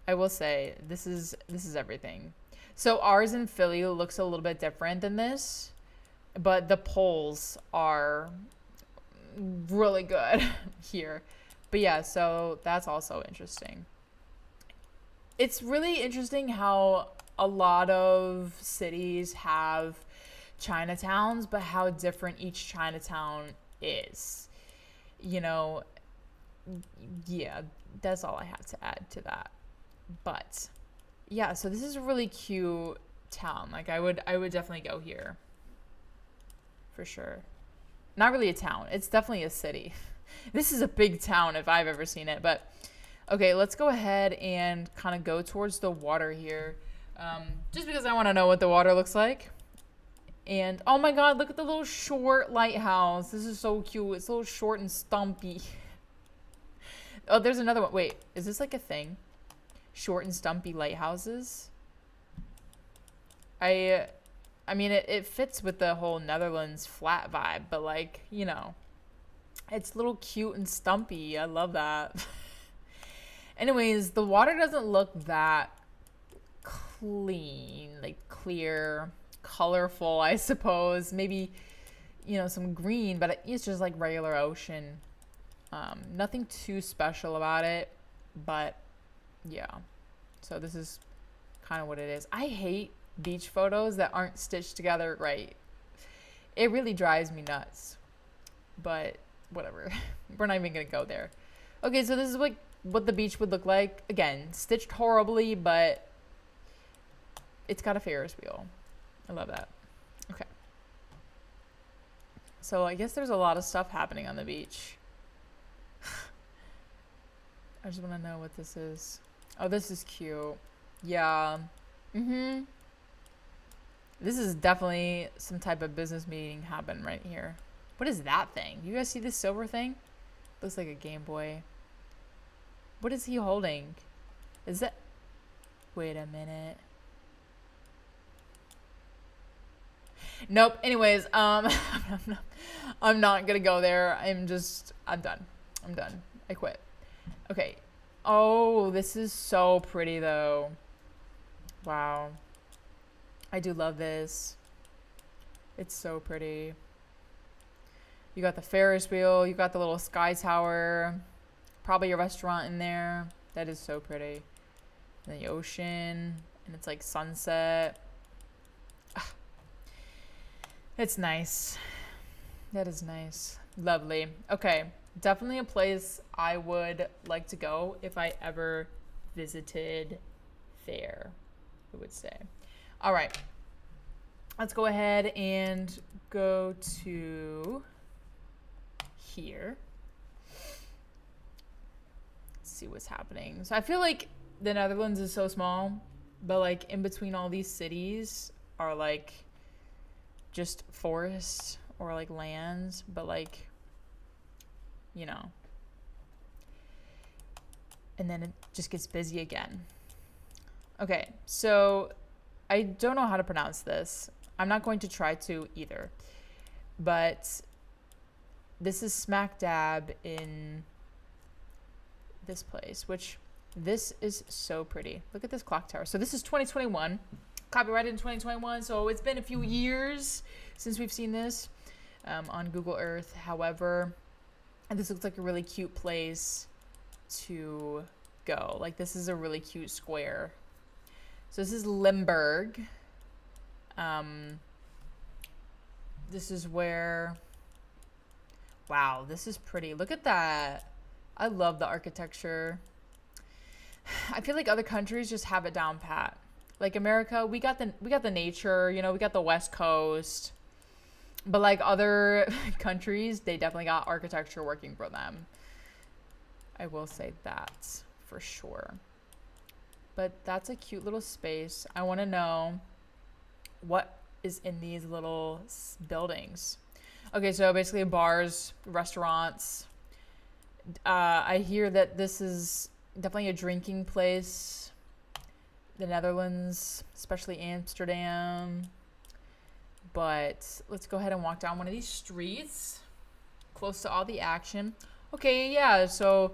I will say this is everything. So ours in Philly looks a little bit different than this, but the poles are really good here. But yeah, so that's also interesting. It's really interesting how a lot of cities have Chinatowns, but how different each Chinatown is. You know, yeah, that's all I have to add to that. But yeah, so this is a really cute town. Like I would definitely go here for sure. Not really a town. It's definitely a city. This is a big town if I've ever seen it. But okay, let's go ahead and kind of go towards the water here. Just because I want to know what the water looks like. And oh my god, look at the little short lighthouse. This is so cute. It's a little short and stumpy. Oh, there's another one. Wait, is this like a thing? Short and stumpy lighthouses? I mean, it fits with the whole Netherlands flat vibe, but like, you know, it's a little cute and stumpy. I love that. Anyways, the water doesn't look that clean, like clear, colorful, I suppose. Maybe, you know, some green, but it's just like regular ocean. Nothing too special about it, but yeah. So this is kind of what it is. I hate beach photos that aren't stitched together right. It really drives me nuts, but whatever. We're not even gonna go there. Okay, so this is what the beach would look like. Again, stitched horribly, but it's got a Ferris wheel. I love that. Okay, so I guess there's a lot of stuff happening on the beach. I just want to know what this is. Oh, this is cute. Yeah. This is definitely some type of business meeting happen right here. What is that thing? You guys see this silver thing? Looks like a Game Boy. What is he holding? Is that... Wait a minute. Nope. Anyways, I'm not gonna go there. I'm done. I'm done. I quit. Okay. Oh, this is so pretty though. Wow. I do love this. It's so pretty. You got the Ferris wheel. You got the little sky tower. Probably a restaurant in there. That is so pretty. And the ocean. And it's like sunset. Ah. It's nice. That is nice. Lovely. Okay. Definitely a place I would like to go if I ever visited there, I would say. All right. Let's go ahead and go to here. Let's see what's happening. So I feel like the Netherlands is so small, but like in between all these cities are like just forests or like lands, but like, you know, and then it just gets busy again. Okay, so I don't know how to pronounce this. I'm not going to try to either, but this is smack dab in this place, which this is so pretty. Look at this clock tower. So this is 2021, copyrighted in 2021. So it's been a few years since we've seen this on Google Earth. However, and this looks like a really cute place to go. Like this is a really cute square. So this is Limburg. This is where, wow, this is pretty. Look at that. I love the architecture. I feel like other countries just have it down pat. Like America, we got the nature, you know, we got the West Coast. But like other countries, they definitely got architecture working for them. I will say that for sure. But that's a cute little space. I want to know what is in these little buildings. Okay, so basically bars, restaurants. I hear that this is definitely a drinking place. The Netherlands, especially Amsterdam. But let's go ahead and walk down one of these streets close to all the action. Okay, yeah, so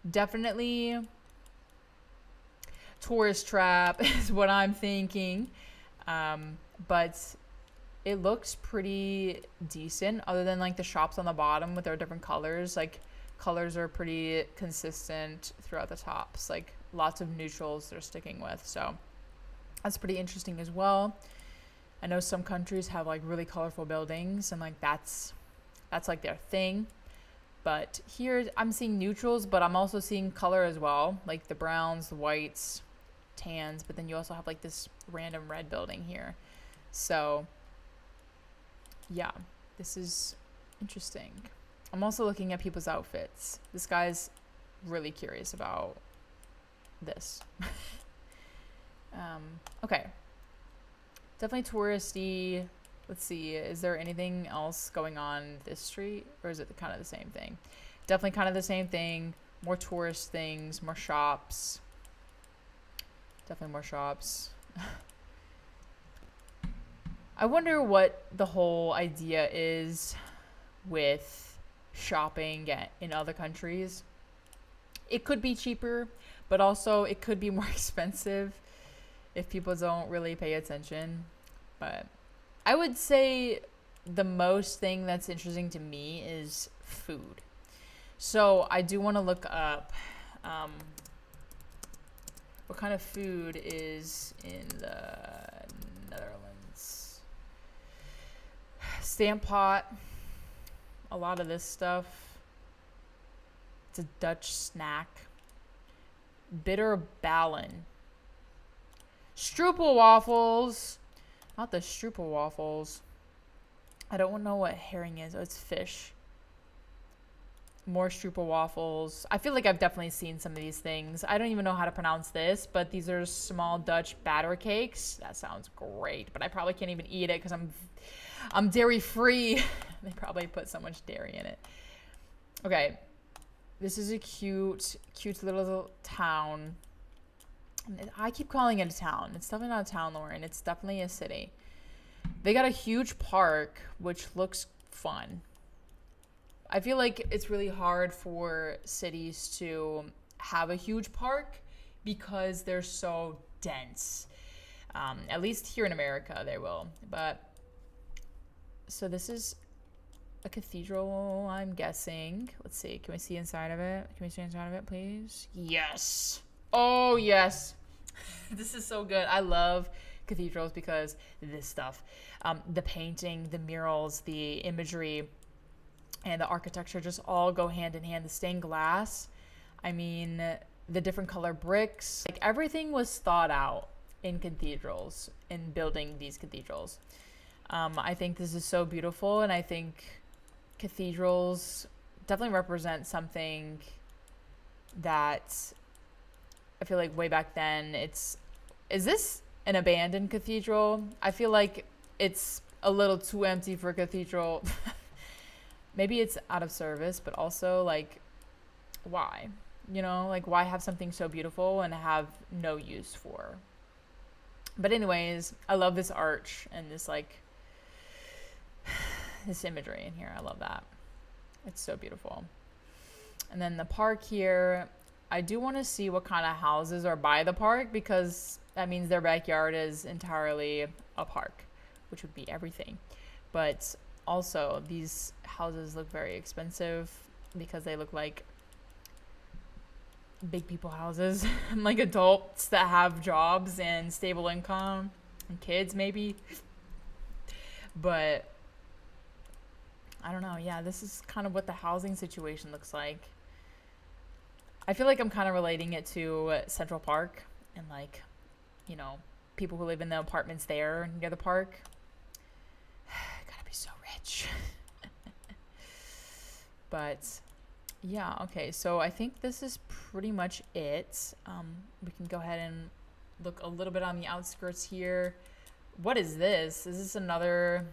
definitely tourist trap is what I'm thinking. But it looks pretty decent other than like the shops on the bottom with their different colors. Like colors are pretty consistent throughout the tops, like lots of neutrals they're sticking with. So that's pretty interesting as well. I know some countries have like really colorful buildings and like that's like their thing. But here I'm seeing neutrals, but I'm also seeing color as well, like the browns, the whites, tans, but then you also have like this random red building here. So yeah, this is interesting. I'm also looking at people's outfits. This guy's really curious about this. Okay. Definitely touristy. Let's see. Is there anything else going on this street? Or is it kind of the same thing? Definitely kind of the same thing. More tourist things. More shops. Definitely more shops. I wonder what the whole idea is with shopping in other countries. It could be cheaper, but also it could be more expensive if people don't really pay attention. But I would say the most thing that's interesting to me is food. So I do want to look up what kind of food is in the Netherlands. Stamp pot. A lot of this stuff. It's a Dutch snack. Bitter ballen. Stroopel waffles. Not the stroopel waffles. I don't know what herring is. Oh, it's fish. More stroopel waffles. I feel like I've definitely seen some of these things. I don't even know how to pronounce this, but these are small Dutch batter cakes. That sounds great, but I probably can't even eat it because I'm dairy free. They probably put so much dairy in it. Okay. This is a cute little town. I keep calling it a town. It's definitely not a town, Lauren. It's definitely a city. They got a huge park, which looks fun. I feel like it's really hard for cities to have a huge park because they're so dense. At least here in America, they will. But so this is a cathedral, I'm guessing. Let's see. Can we see inside of it? Can we see inside of it, please? Yes. Oh, yes. This is so good. I love cathedrals because this stuff. The painting, the murals, the imagery, and the architecture just all go hand in hand. The stained glass. I mean, the different color bricks. Like, everything was thought out in cathedrals, in building these cathedrals. I think this is so beautiful, and I think cathedrals definitely represent something that I feel like way back then is this an abandoned cathedral? I feel like it's a little too empty for a cathedral. Maybe it's out of service, but also like, why? You know, like why have something so beautiful and have no use for? But anyways, I love this arch and this like this imagery in here. I love that. It's so beautiful. And then the park here, I do want to see what kind of houses are by the park because that means their backyard is entirely a park, which would be everything. But also, these houses look very expensive because they look like big people houses, like adults that have jobs and stable income and kids maybe. But I don't know. Yeah, this is kind of what the housing situation looks like. I feel like I'm kind of relating it to Central Park and like, you know, people who live in the apartments there near the park. Gotta be so rich. But yeah, okay. So I think this is pretty much it. We can go ahead and look a little bit on the outskirts here. What is this? Is this another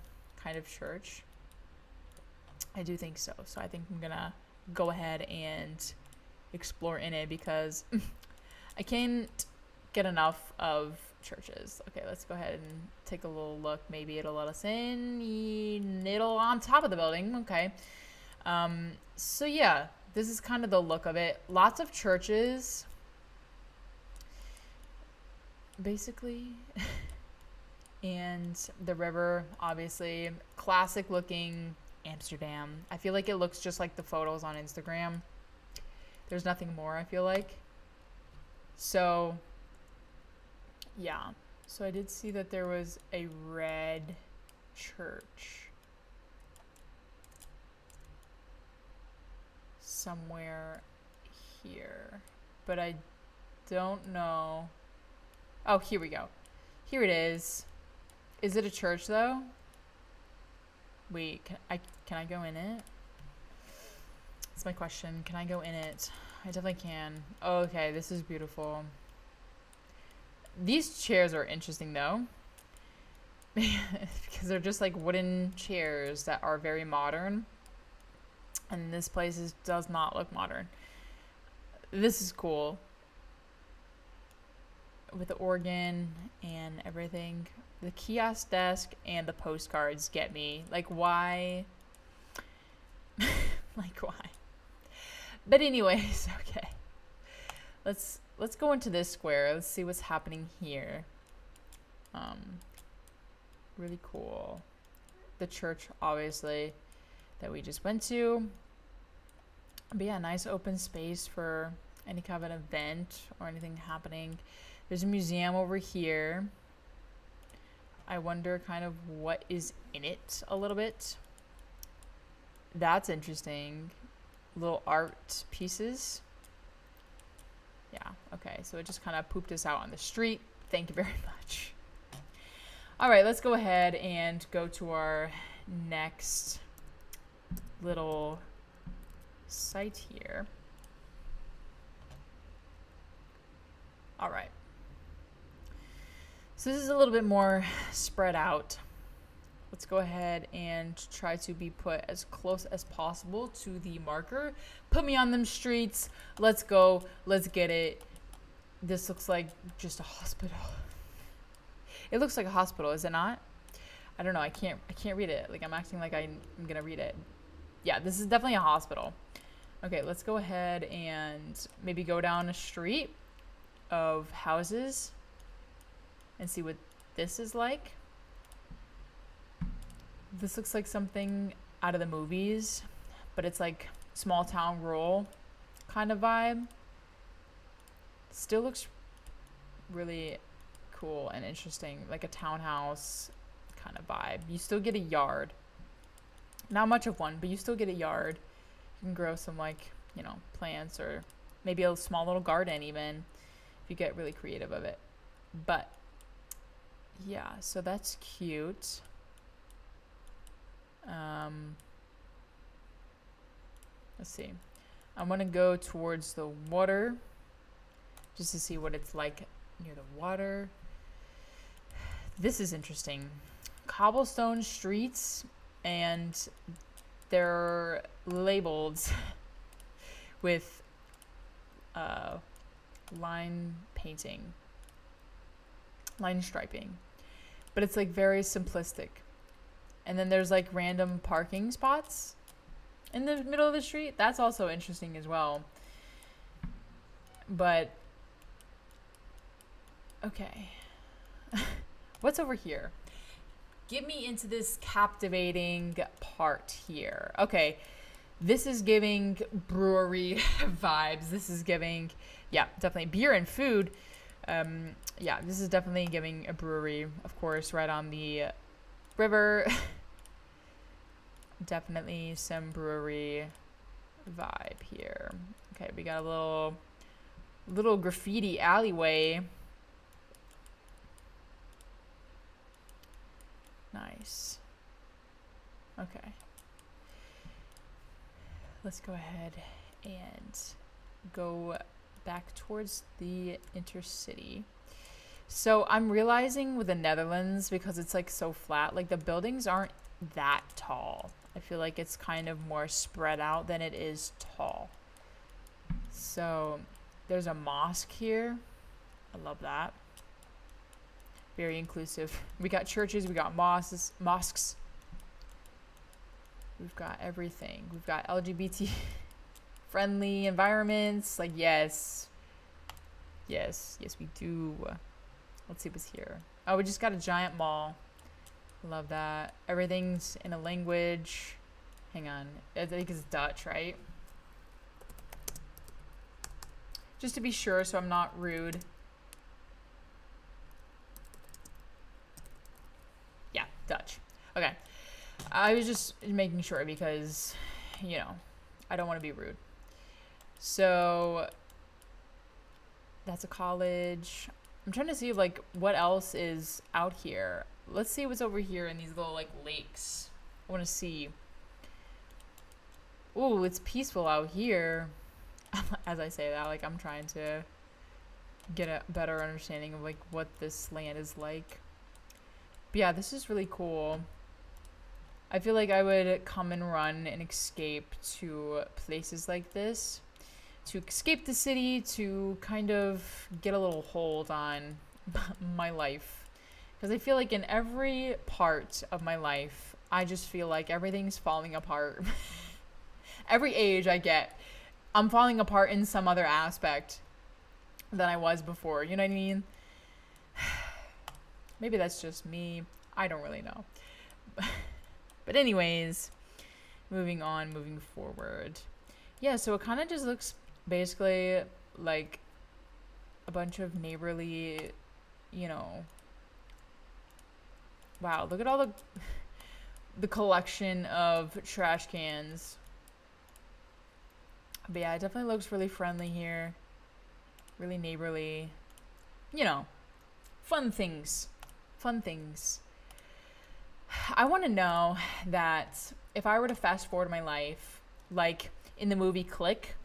kind of church? I do think so. So I think I'm gonna go ahead and explore in it because I can't get enough of churches. Okay, let's go ahead and take a little look. Maybe it'll let us in. It'll on top of the building. Okay. So yeah, this is kind of the look of it. Lots of churches, basically. And the river, obviously. Classic looking Amsterdam. I feel like it looks just like the photos on Instagram. There's nothing more, I feel like. So, yeah. So I did see that there was a red church somewhere here. But I don't know Oh, here we go. Here it is. Is it a church though? Wait, can I go in it? That's my question. Can I go in it? I definitely can. Oh, okay, this is beautiful. These chairs are interesting though. Because they're just like wooden chairs that are very modern. And this place does not look modern. This is cool. With the organ and everything. The kiosk desk and the postcards get me. Like, why? Like, why? But anyways, okay. Let's go into this square. Let's see what's happening here. Really cool. The church, obviously, that we just went to. But yeah, nice open space for any kind of an event or anything happening. There's a museum over here. I wonder kind of what is in it a little bit. That's interesting. Little art pieces. Yeah, okay. So it just kind of pooped us out on the street. Thank you very much. All right, let's go ahead and go to our next little site here. All right. So this is a little bit more spread out. Let's go ahead and try to be put as close as possible to the marker. Put me on them streets. Let's go. Let's get it. This looks like just a hospital. It looks like a hospital, is it not? I don't know. I can't read it. Like, I'm acting like I'm gonna read it. Yeah, this is definitely a hospital. Okay, let's go ahead and maybe go down a street of houses and see what this is like. This looks like something out of the movies, but it's like small town rural kind of vibe. Still looks really cool and interesting, like a townhouse kind of vibe. You still get a yard. Not much of one, but you still get a yard. You can grow some, like, you know, plants or maybe a small little garden even if you get really creative of it. But yeah, so that's cute. Let's see. I'm gonna go towards the water just to see what it's like near the water. This is interesting. Cobblestone streets, and they're labeled with line painting, line striping, but it's like very simplistic. And then there's like random parking spots in the middle of the street. That's also interesting as well. But okay. What's over here? Get me into this captivating part here. Okay. This is giving brewery vibes. This is giving, yeah, definitely beer and food. Yeah, this is definitely giving a brewery, of course, right on the river. Definitely some brewery vibe here. Okay, we got a little graffiti alleyway. Nice. Okay. Let's go ahead and go back towards the intercity. So I'm realizing with the Netherlands, because it's like so flat, like the buildings aren't that tall. I feel like it's kind of more spread out than it is tall. So there's a mosque here. I love that. Very inclusive. We got churches, we got mosques. We've got everything. We've got LGBT friendly environments. Like, yes. Yes, we do. Let's see what's here. Oh, we just got a giant mall. Love that. Everything's in a language. Hang on. I think it's Dutch, right? Just to be sure so I'm not rude. Yeah, Dutch. Okay. I was just making sure because, you know, I don't want to be rude. So that's a college. I'm trying to see like what else is out here. Let's see what's over here in these little like lakes. I want to see. Ooh, it's peaceful out here. As I say that, like I'm trying to get a better understanding of like what this land is like. But yeah, this is really cool. I feel like I would come and run and escape to places like this, to escape the city, to kind of get a little hold on my life. Because I feel like in every part of my life, I just feel like everything's falling apart. Every age I get, I'm falling apart in some other aspect than I was before. You know what I mean? Maybe that's just me. I don't really know. But anyways, moving on, moving forward. Yeah, so it kind of just looks basically like a bunch of neighborly, you know. Wow, look at all the collection of trash cans. But yeah, it definitely looks really friendly here. Really neighborly. You know, fun things. Fun things. I want to know that if I were to fast forward my life, like in the movie Click,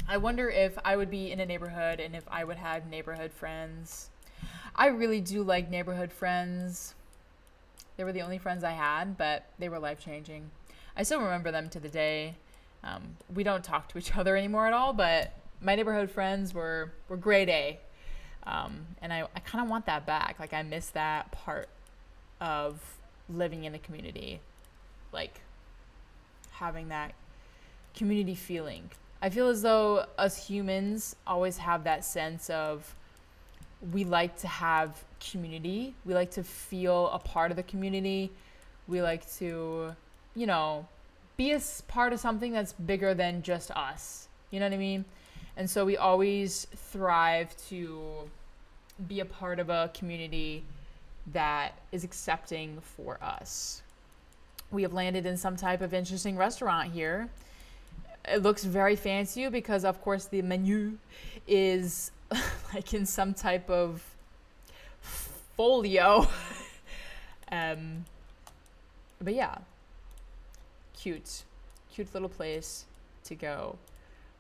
I wonder if I would be in a neighborhood and if I would have neighborhood friends. I really do like neighborhood friends. They were the only friends I had, but they were life-changing. I still remember them to the day. We don't talk to each other anymore at all, but my neighborhood friends were grade A. And I kind of want that back. Like, I miss that part of living in a community. Like, having that community feeling. I feel as though us humans always have that sense of we like to have community. We like to feel a part of the community. We like to, you know, be a part of something that's bigger than just us. You know what I mean? And so we always thrive to be a part of a community that is accepting for us. We have landed in some type of interesting restaurant here. It looks very fancy because, of course, the menu is like in some type of folio. But yeah, cute little place to go.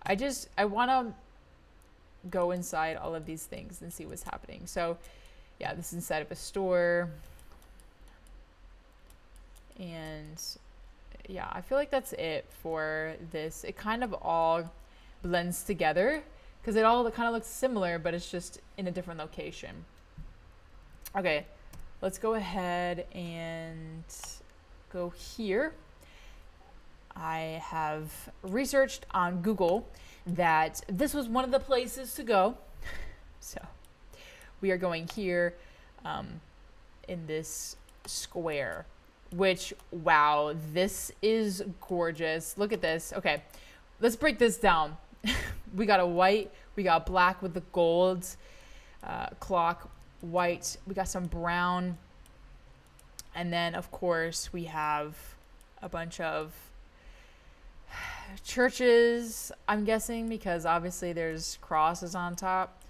I want to go inside all of these things and see what's happening. So yeah, this is inside of a store. And yeah, I feel like that's it for this. It kind of all blends together because it all kind of looks similar, but it's just in a different location. Okay, let's go ahead and go here. I have researched on Google that this was one of the places to go. So we are going here in this square, which, wow, this is gorgeous. Look at this. Okay, let's break this down. We got a white, we got black with the gold clock, white, we got some brown, and then of course we have a bunch of churches, I'm guessing, because obviously there's crosses on top.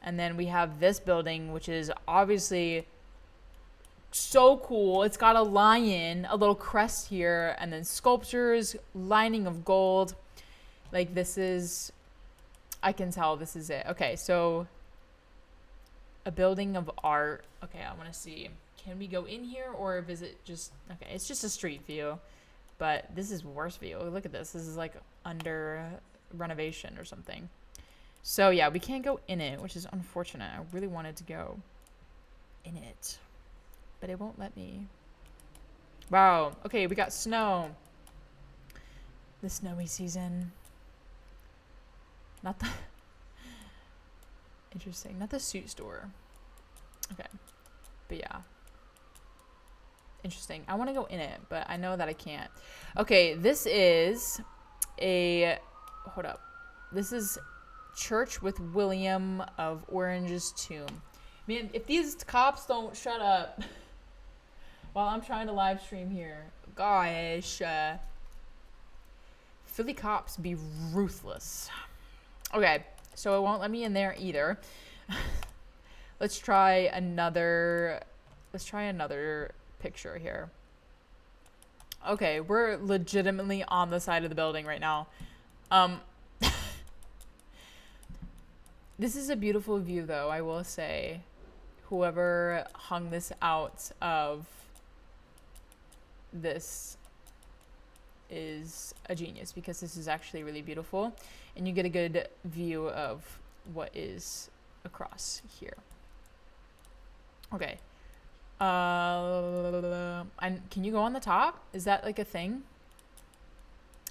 And then we have this building, which is obviously so cool. It's got a lion, a little crest here, and then sculptures, lining of gold. Like, this is, I can tell this is it. Okay, so a building of art. Okay, I want to see. Can we go in here or visit just, okay, it's just a street view. But this is worse view. Look at this. This is like under renovation or something. So yeah, we can't go in it, which is unfortunate. I really wanted to go in it, but it won't let me. Wow. Okay, we got snow. The snowy season. Not the interesting. Not the suit store. Okay, but yeah. Interesting. I want to go in it, but I know that I can't. Okay, this is a, hold up. This is Church with William of Orange's tomb. Man, if these cops don't shut up while I'm trying to live stream here, gosh, Philly cops be ruthless. Okay, so it won't let me in there either. Let's try another picture here. Okay, we're legitimately on the side of the building right now. This is a beautiful view, though, I will say. Whoever hung this out of this is a genius, because this is actually really beautiful, and you get a good view of what is across here. Okay. And can you go on the top? Is that like a thing?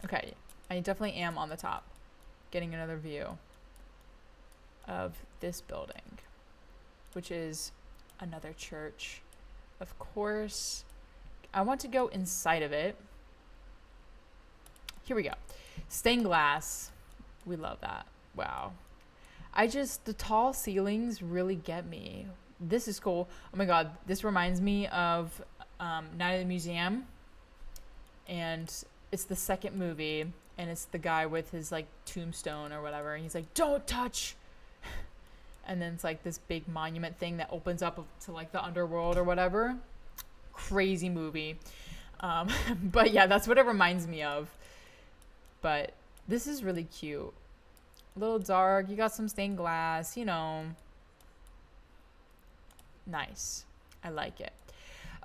Okay, I definitely am on the top, getting another view of this building, which is another church. Of course, I want to go inside of it. Here we go. Stained glass. We love that. Wow. The tall ceilings really get me. This is cool. Oh my God. This reminds me of Night at the Museum. And it's the second movie. And it's the guy with his like tombstone or whatever. And he's like, don't touch. And then it's like this big monument thing that opens up to like the underworld or whatever. Crazy movie. But yeah, that's what it reminds me of. But this is really cute. A little dark. You got some stained glass, you know. Nice. I like it.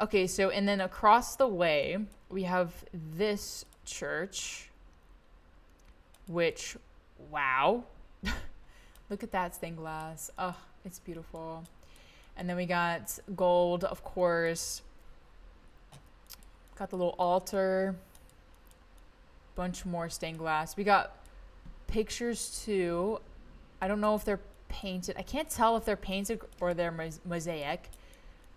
Okay, so and then across the way, we have this church, which, wow. Look at that stained glass. Oh, it's beautiful. And then we got gold, of course. Got the little altar. Bunch more stained glass. We got pictures too. I don't know if they're painted. I can't tell if they're painted or they're mosaic.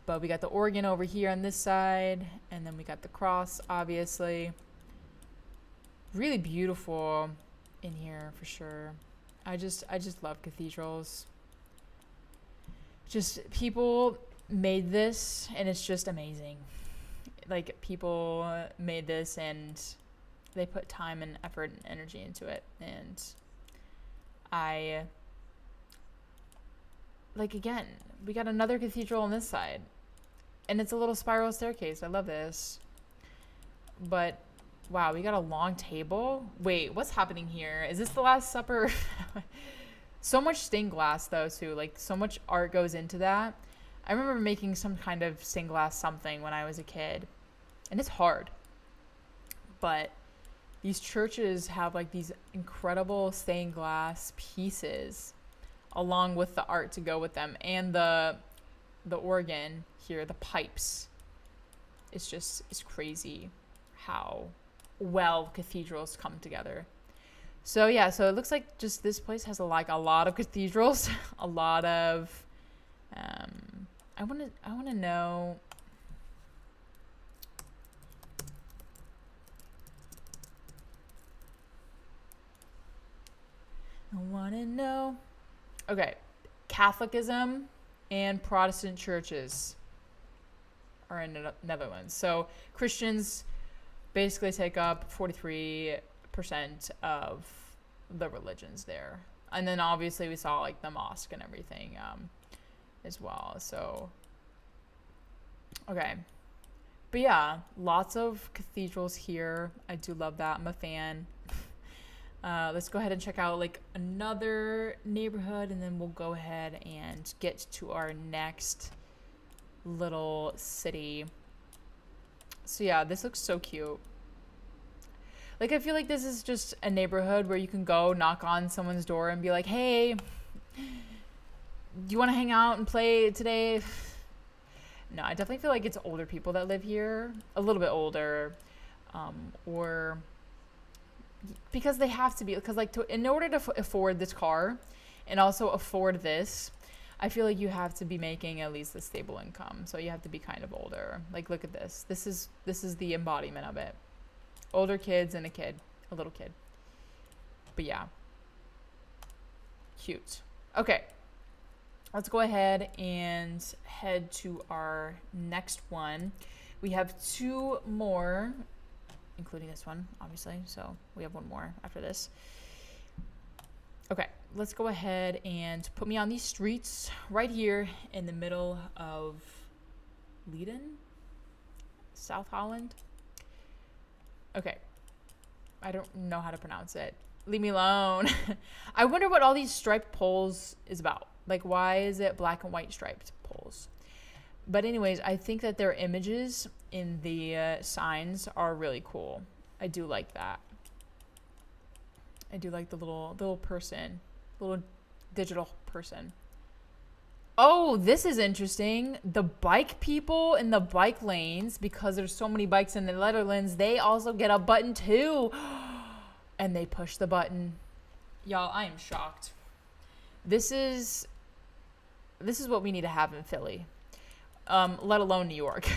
But we got the organ over here on this side. And then we got the cross, obviously. Really beautiful in here for sure. I just love cathedrals. Just people made this and it's just amazing. Like people made this and they put time and effort and energy into it. And again, we got another cathedral on this side. And it's a little spiral staircase. I love this. But, wow, we got a long table. Wait, what's happening here? Is this the Last Supper? So much stained glass, though, too. Like, so much art goes into that. I remember making some kind of stained glass something when I was a kid. And it's hard. But these churches have, like, these incredible stained glass pieces along with the art to go with them. And the organ here, the pipes. It's crazy how well cathedrals come together. So yeah, so it looks like just this place has a lot of cathedrals, a lot of I want to know okay, Catholicism and Protestant churches are in the Netherlands. So Christians basically take up 43% of the religions there. And then obviously we saw like the mosque and everything as well. So, okay. But yeah, lots of cathedrals here. I do love that. I'm a fan. Let's go ahead and check out like another neighborhood and then we'll go ahead and get to our next little city. So yeah, this looks so cute. Like, I feel like this is just a neighborhood where you can go knock on someone's door and be like, hey, do you want to hang out and play today? No, I definitely feel like it's older people that live here, a little bit older, or because they have to be, because like in order to afford this car and also afford this, I feel like you have to be making at least a stable income. So you have to be kind of older. Like, look at this. This is the embodiment of it. Older kids and a little kid. But yeah. Cute. Okay. Let's go ahead and head to our next one. We have two more, including this one, obviously. So we have one more after this. Okay, let's go ahead and put me on these streets right here in the middle of Leiden, South Holland. Okay, I don't know how to pronounce it. Leave me alone. I wonder what all these striped poles is about. Like, why is it black and white striped poles? But anyways, I think that their images in the signs are really cool. I do like that. I do like the little person, little digital person. Oh, this is interesting. The bike people in the bike lanes, because there's so many bikes in the Netherlands, they also get a button too. And they push the button. Y'all, I am shocked. This is what we need to have in Philly. Let alone New York.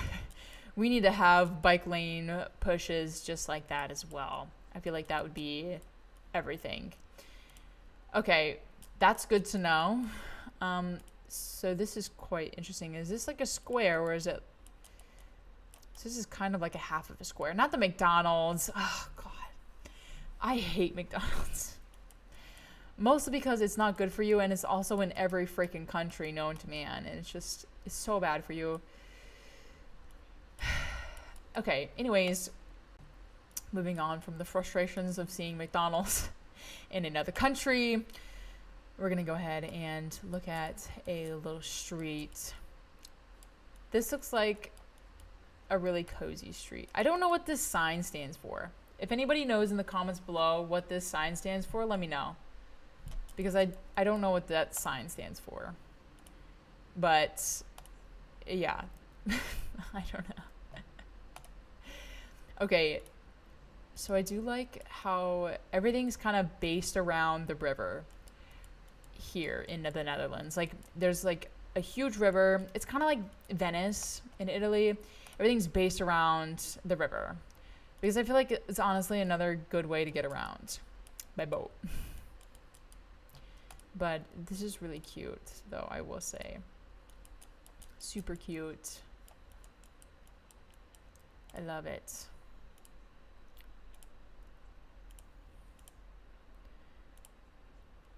We need to have bike lane pushes just like that as well. I feel like that would be everything. Okay, that's good to know. So this is quite interesting. Is this like a square, or is it? So this is kind of like a half of a square. Not the McDonald's. Oh God, I hate McDonald's. Mostly because it's not good for you, and it's also in every freaking country known to man, and it's so bad for you. Okay, anyways, moving on from the frustrations of seeing McDonald's in another country, we're gonna go ahead and look at a little street. This looks like a really cozy street. I don't know what this sign stands for. If anybody knows in the comments below what this sign stands for, let me know. Because I don't know what that sign stands for. But, yeah. I don't know. Okay, so I do like how everything's kind of based around the river here in the Netherlands. Like, there's like a huge river. It's kind of like Venice in Italy. Everything's based around the river. Because I feel like it's honestly another good way to get around by boat. But this is really cute, though, I will say. Super cute. I love it.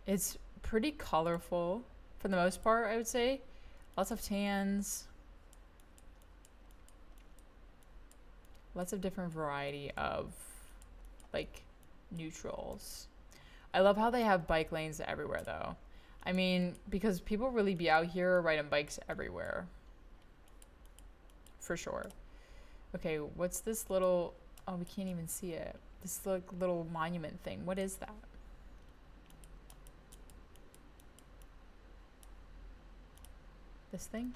It's pretty colorful for the most part, I would say. Lots of tans. Lots of different variety of, like, neutrals. I love how they have bike lanes everywhere, though. I mean, because people really be out here riding bikes everywhere. For sure. Okay, what's this little... Oh, we can't even see it. This little monument thing. What is that? This thing?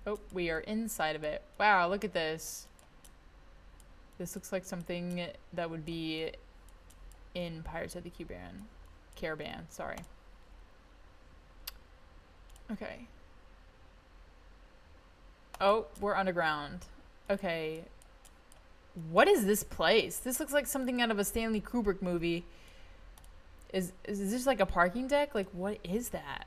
Oh, we are inside of it. Wow, look at this. This looks like something that would be in Pirates of the Caribbean, sorry. Okay. Oh, we're underground. Okay. What is this place? This looks like something out of a Stanley Kubrick movie. Is this like a parking deck? Like, what is that?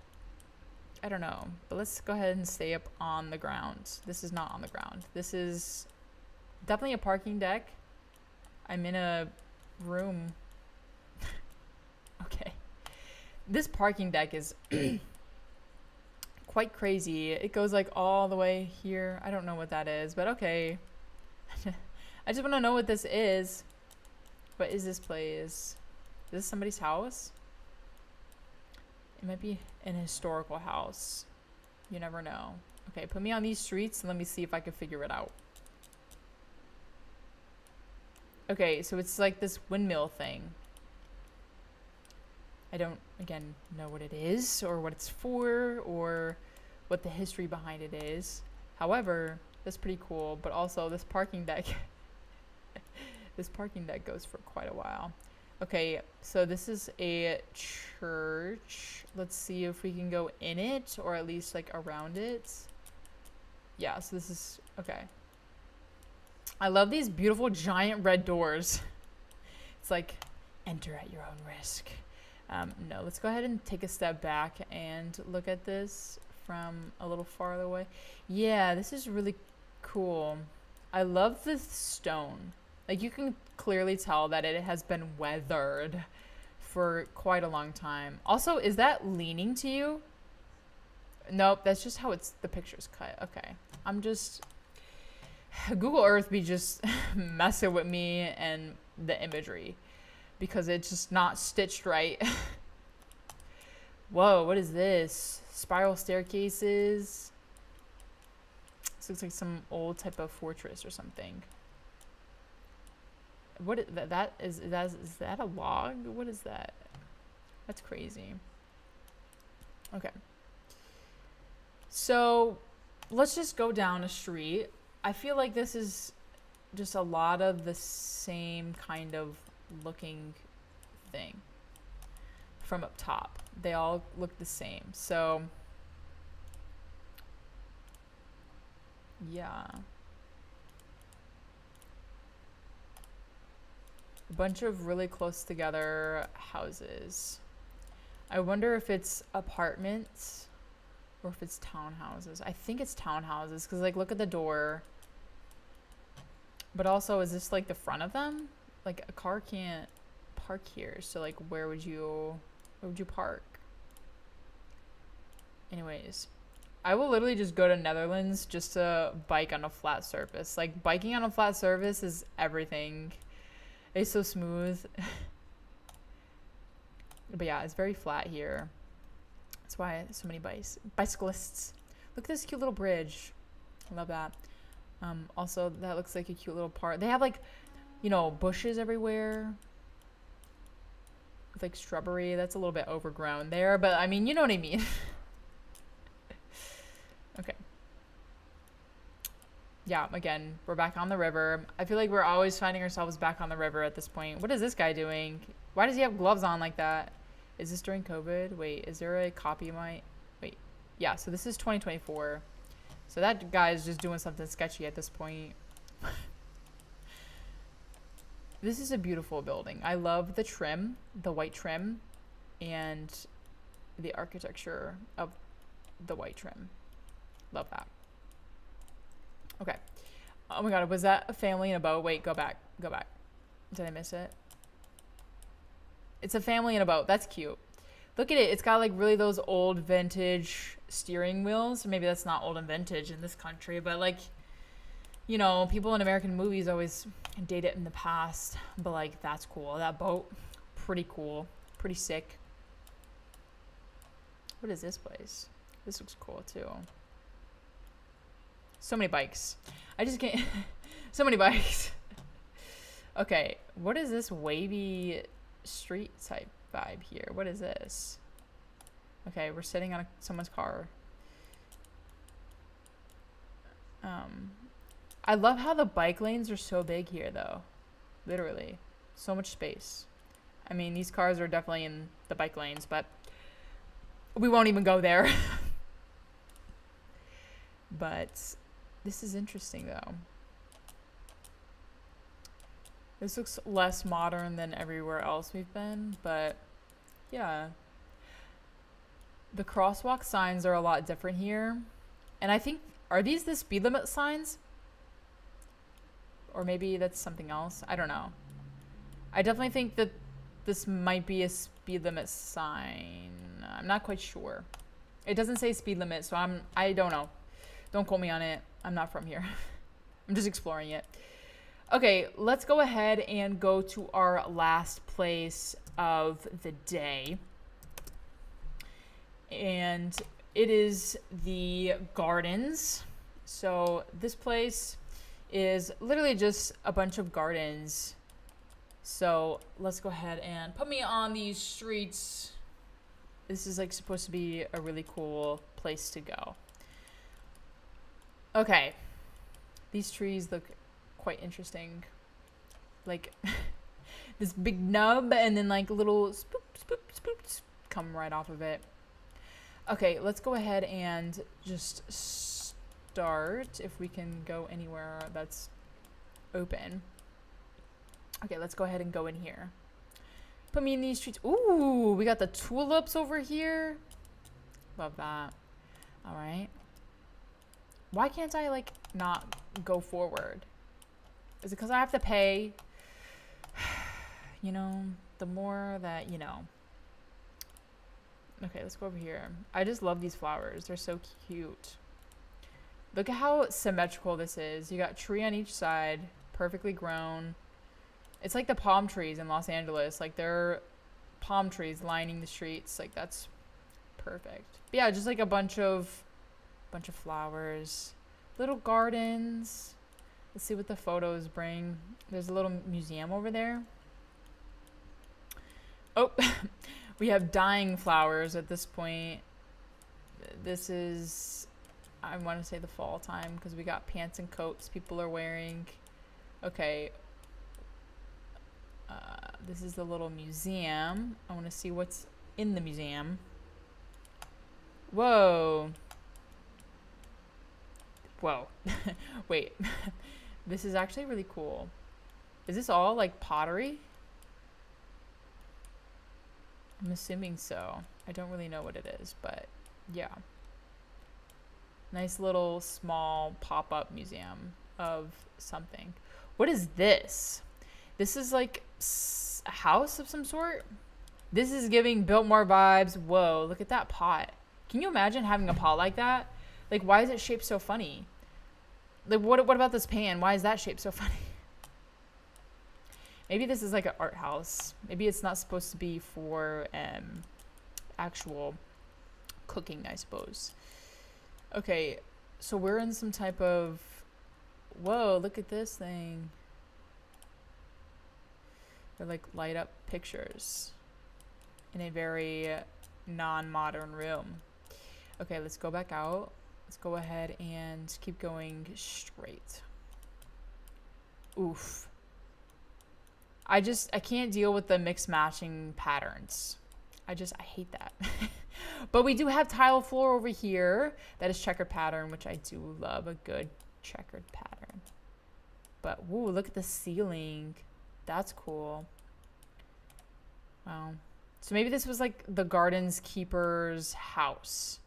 I don't know. But let's go ahead and stay up on the ground. This is not on the ground. This is definitely a parking deck. I'm in a room. Okay. This parking deck is quite crazy. It goes like all the way here. I don't know what that is, but okay. I just want to know what this is. What is this place? Is this somebody's house? It might be an historical house. You never know. Okay, put me on these streets and let me see if I can figure it out. Okay, so it's like this windmill thing. I don't, again, know what it is or what it's for or what the history behind it is. However, that's pretty cool. But also this parking deck, this parking deck goes for quite a while. Okay, so this is a church. Let's see if we can go in it or at least like around it. Yeah, so this is, okay. I love these beautiful giant red doors. It's like, enter at your own risk. No, let's go ahead and take a step back and look at this from a little farther away. Yeah, this is really cool. I love this stone. Like, you can clearly tell that it has been weathered for quite a long time. Also, is that leaning to you? Nope, that's just how the picture's cut. Okay. I'm just Google Earth be just messing with me and the imagery because it's just not stitched right. Whoa, what is this? Spiral staircases. This looks like some old type of fortress or something. What is that? Is that a log? What is that? That's crazy. Okay. So let's just go down a street. I feel like this is just a lot of the same kind of looking thing from up top. They all look the same. So yeah. A bunch of really close together houses. I wonder if it's apartments or if it's townhouses. I think it's townhouses because, like, look at the door. But also, is this like the front of them? Like, a car can't park here. So, like, where would you park? Anyways, I will literally just go to Netherlands just to bike on a flat surface. Like, biking on a flat surface is everything. It's so smooth. But yeah, it's very flat here. That's why so many bicyclists. Look at this cute little bridge. I love that. Also, that looks like a cute little park. They have, like, you know, bushes everywhere. With, like, shrubbery. That's a little bit overgrown there. But, I mean, you know what I mean. Okay. Yeah, again, we're back on the river. I feel like we're always finding ourselves back on the river at this point. What is this guy doing? Why does he have gloves on like that? Is this during COVID? Wait, is there a copy of my... Wait. Yeah, so this is 2024. So that guy is just doing something sketchy at this point. This is a beautiful building. I love the trim, the white trim, and the architecture of the white trim. Love that. Okay. Oh my god, was that a family in a boat? Wait, go back. Go back. Did I miss it? It's a family in a boat. That's cute. Look at it. It's got, like, really those old vintage steering wheels. Maybe that's not old and vintage in this country, but, like, you know, people in American movies always date it in the past. But, like, that's cool. That boat, pretty cool. Pretty sick. What is this place? This looks cool, too. So many bikes. I just can't... So many bikes. Okay, what is this wavy street type vibe here? What is this? Okay, we're sitting on someone's car. I love how the bike lanes are so big here, though. Literally. So much space. I mean, these cars are definitely in the bike lanes, but we won't even go there. But this is interesting, though. This looks less modern than everywhere else we've been, but yeah. The crosswalk signs are a lot different here. And I think, are these the speed limit signs? Or maybe that's something else. I don't know. I definitely think that this might be a speed limit sign. I'm not quite sure. It doesn't say speed limit, so I don't know. Don't quote me on it. I'm not from here. I'm just exploring it. Okay, let's go ahead and go to our last place of the day. And it is the gardens. So this place is literally just a bunch of gardens. So let's go ahead and put me on these streets. This is, like, supposed to be a really cool place to go. Okay. These trees look quite interesting. Like, this big nub and then, like, little spoops come right off of it. Okay, let's go ahead and just start, if we can go anywhere that's open. Okay, let's go ahead and go in here. Put me in these streets. Ooh, we got the tulips over here. Love that. All right. Why can't I, like, not go forward? Is it because I have to pay? You know, the more that, you know. Okay, let's go over here. I just love these flowers. They're so cute. Look at how symmetrical this is. You got tree on each side, perfectly grown. It's like the palm trees in Los Angeles. Like, they're palm trees lining the streets. Like, that's perfect. But yeah, just like a bunch of flowers. Little gardens. Let's see what the photos bring. There's a little museum over there. Oh, we have dying flowers at this point. This is, I want to say the fall time because we got pants and coats people are wearing. Okay. This is the little museum. I want to see what's in the museum. Whoa. Whoa. Wait. This is actually really cool. Is this all like pottery? I'm assuming so. I don't really know what it is, but yeah. Nice little small pop-up museum of something. What is this? This is like a house of some sort? This is giving Biltmore vibes. Whoa, look at that pot. Can you imagine having a pot like that? Like, why is it shaped so funny? Like, what about this pan? Why is that shaped so funny? Maybe this is like an art house. Maybe it's not supposed to be for actual cooking, I suppose. Okay, so we're in some type of... Whoa, look at this thing. They're like light up pictures in a very non-modern room. Okay, let's go back out. Let's go ahead and keep going straight. Oof. I can't deal with the mixed matching patterns. I hate that. But we do have tile floor over here. That is checkered pattern, which I do love, a good checkered pattern. But, woo, look at the ceiling. That's cool. Wow. So maybe this was like the garden's keeper's house.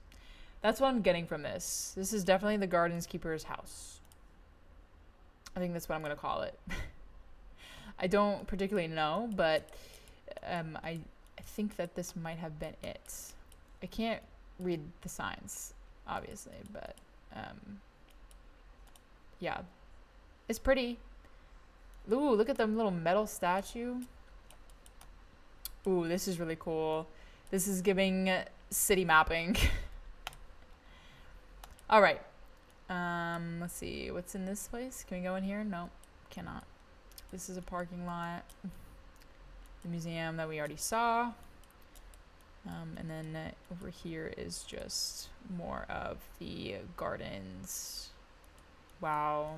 That's what I'm getting from this. This is definitely the garden's keeper's house. I think that's what I'm going to call it. I don't particularly know, but I think that this might have been it. I can't read the signs, obviously, but yeah. It's pretty. Ooh, look at the little metal statue. Ooh, this is really cool. This is giving city mapping. All right. Let's see. What's in this place? Can we go in here? No, cannot. This is a parking lot. The museum that we already saw. And then over here is just more of the gardens. Wow.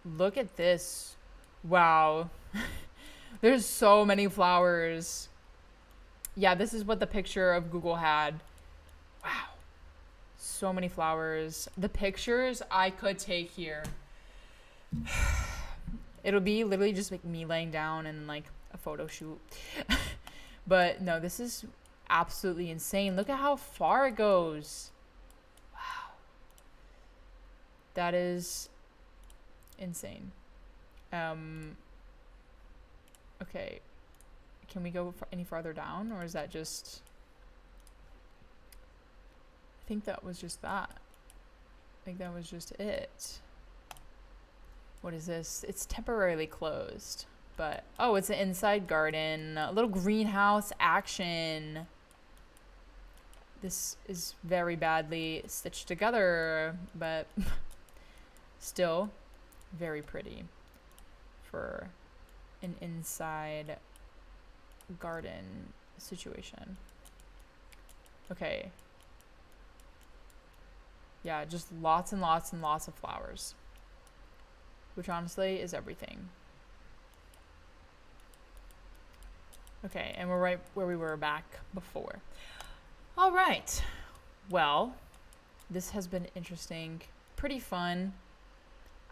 Look at this. Wow. There's so many flowers. Yeah, this is what the picture of Google had. Wow. So many flowers. The pictures I could take here. It'll be literally just like me laying down and like a photo shoot. But no, this is absolutely insane. Look at how far it goes. Wow. That is insane. Okay. Can we go any farther down, or is that just... I think that was just that. I think that was just it. What is this? It's temporarily closed, but... Oh, it's an inside garden. A little greenhouse action. This is very badly stitched together, but still very pretty for an inside garden situation. Okay. Yeah, just lots and lots and lots of flowers, which honestly is everything. Okay, and we're right where we were back before. All right. Well, this has been interesting, pretty fun.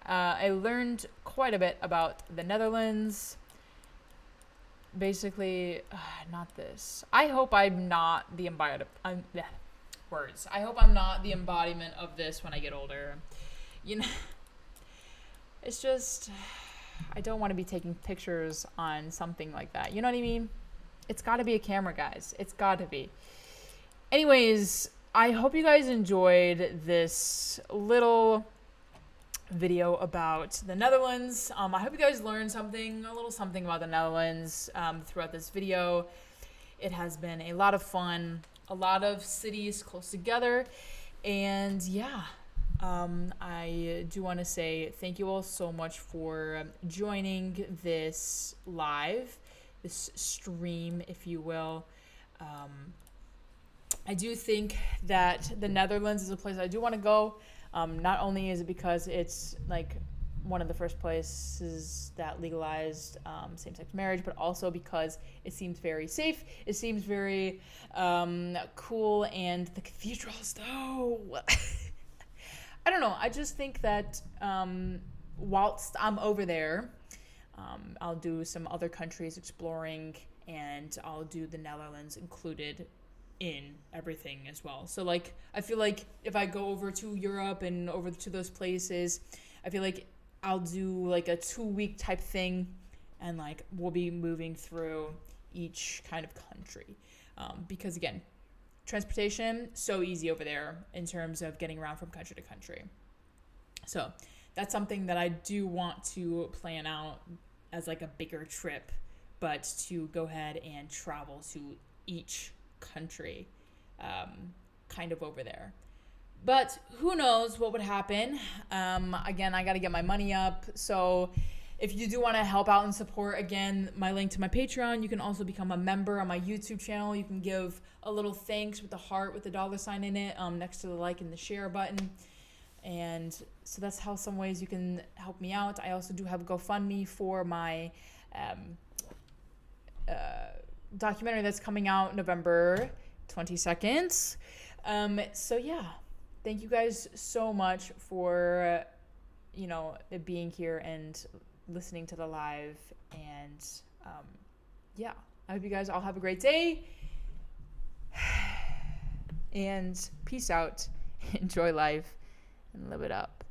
I learned quite a bit about the Netherlands. Basically, not this. I hope I'm not the embodiment. Words. I hope I'm not the embodiment of this when I get older. You know, it's just, I don't want to be taking pictures on something like that. You know what I mean? It's got to be a camera, guys. It's got to be. Anyways, I hope you guys enjoyed this little video about the Netherlands. I hope you guys learned something, a little something about the Netherlands throughout this video. It has been a lot of fun, a lot of cities close together, and yeah, I do want to say thank you all so much for joining this live, this stream, if you will. I do think that the Netherlands is a place I do want to go. Not only is it because it's like one of the first places that legalized same-sex marriage, but also because it seems very safe. It seems very cool, and the cathedrals, though. I don't know. I just think that whilst I'm over there, I'll do some other countries exploring, and I'll do the Netherlands included in everything as well. So like, I feel like if I go over to Europe and over to those places, I feel like I'll do like a 2-week type thing, and like we'll be moving through each kind of country, because again, transportation so easy over there in terms of getting around from country to country. So that's something that I do want to plan out as like a bigger trip, but to go ahead and travel to each country kind of over there. But who knows what would happen. Again, I got to get my money up. So if you do want to help out and support, again, my link to my Patreon, you can also become a member on my YouTube channel. You can give a little thanks with the heart with the $sign in it next to the like and the share button. And so that's how some ways you can help me out. I also do have a GoFundMe for my documentary that's coming out November 22nd. So yeah, thank you guys so much for being here and listening to the live. And yeah, I hope you guys all have a great day, and peace out. Enjoy life and live it up.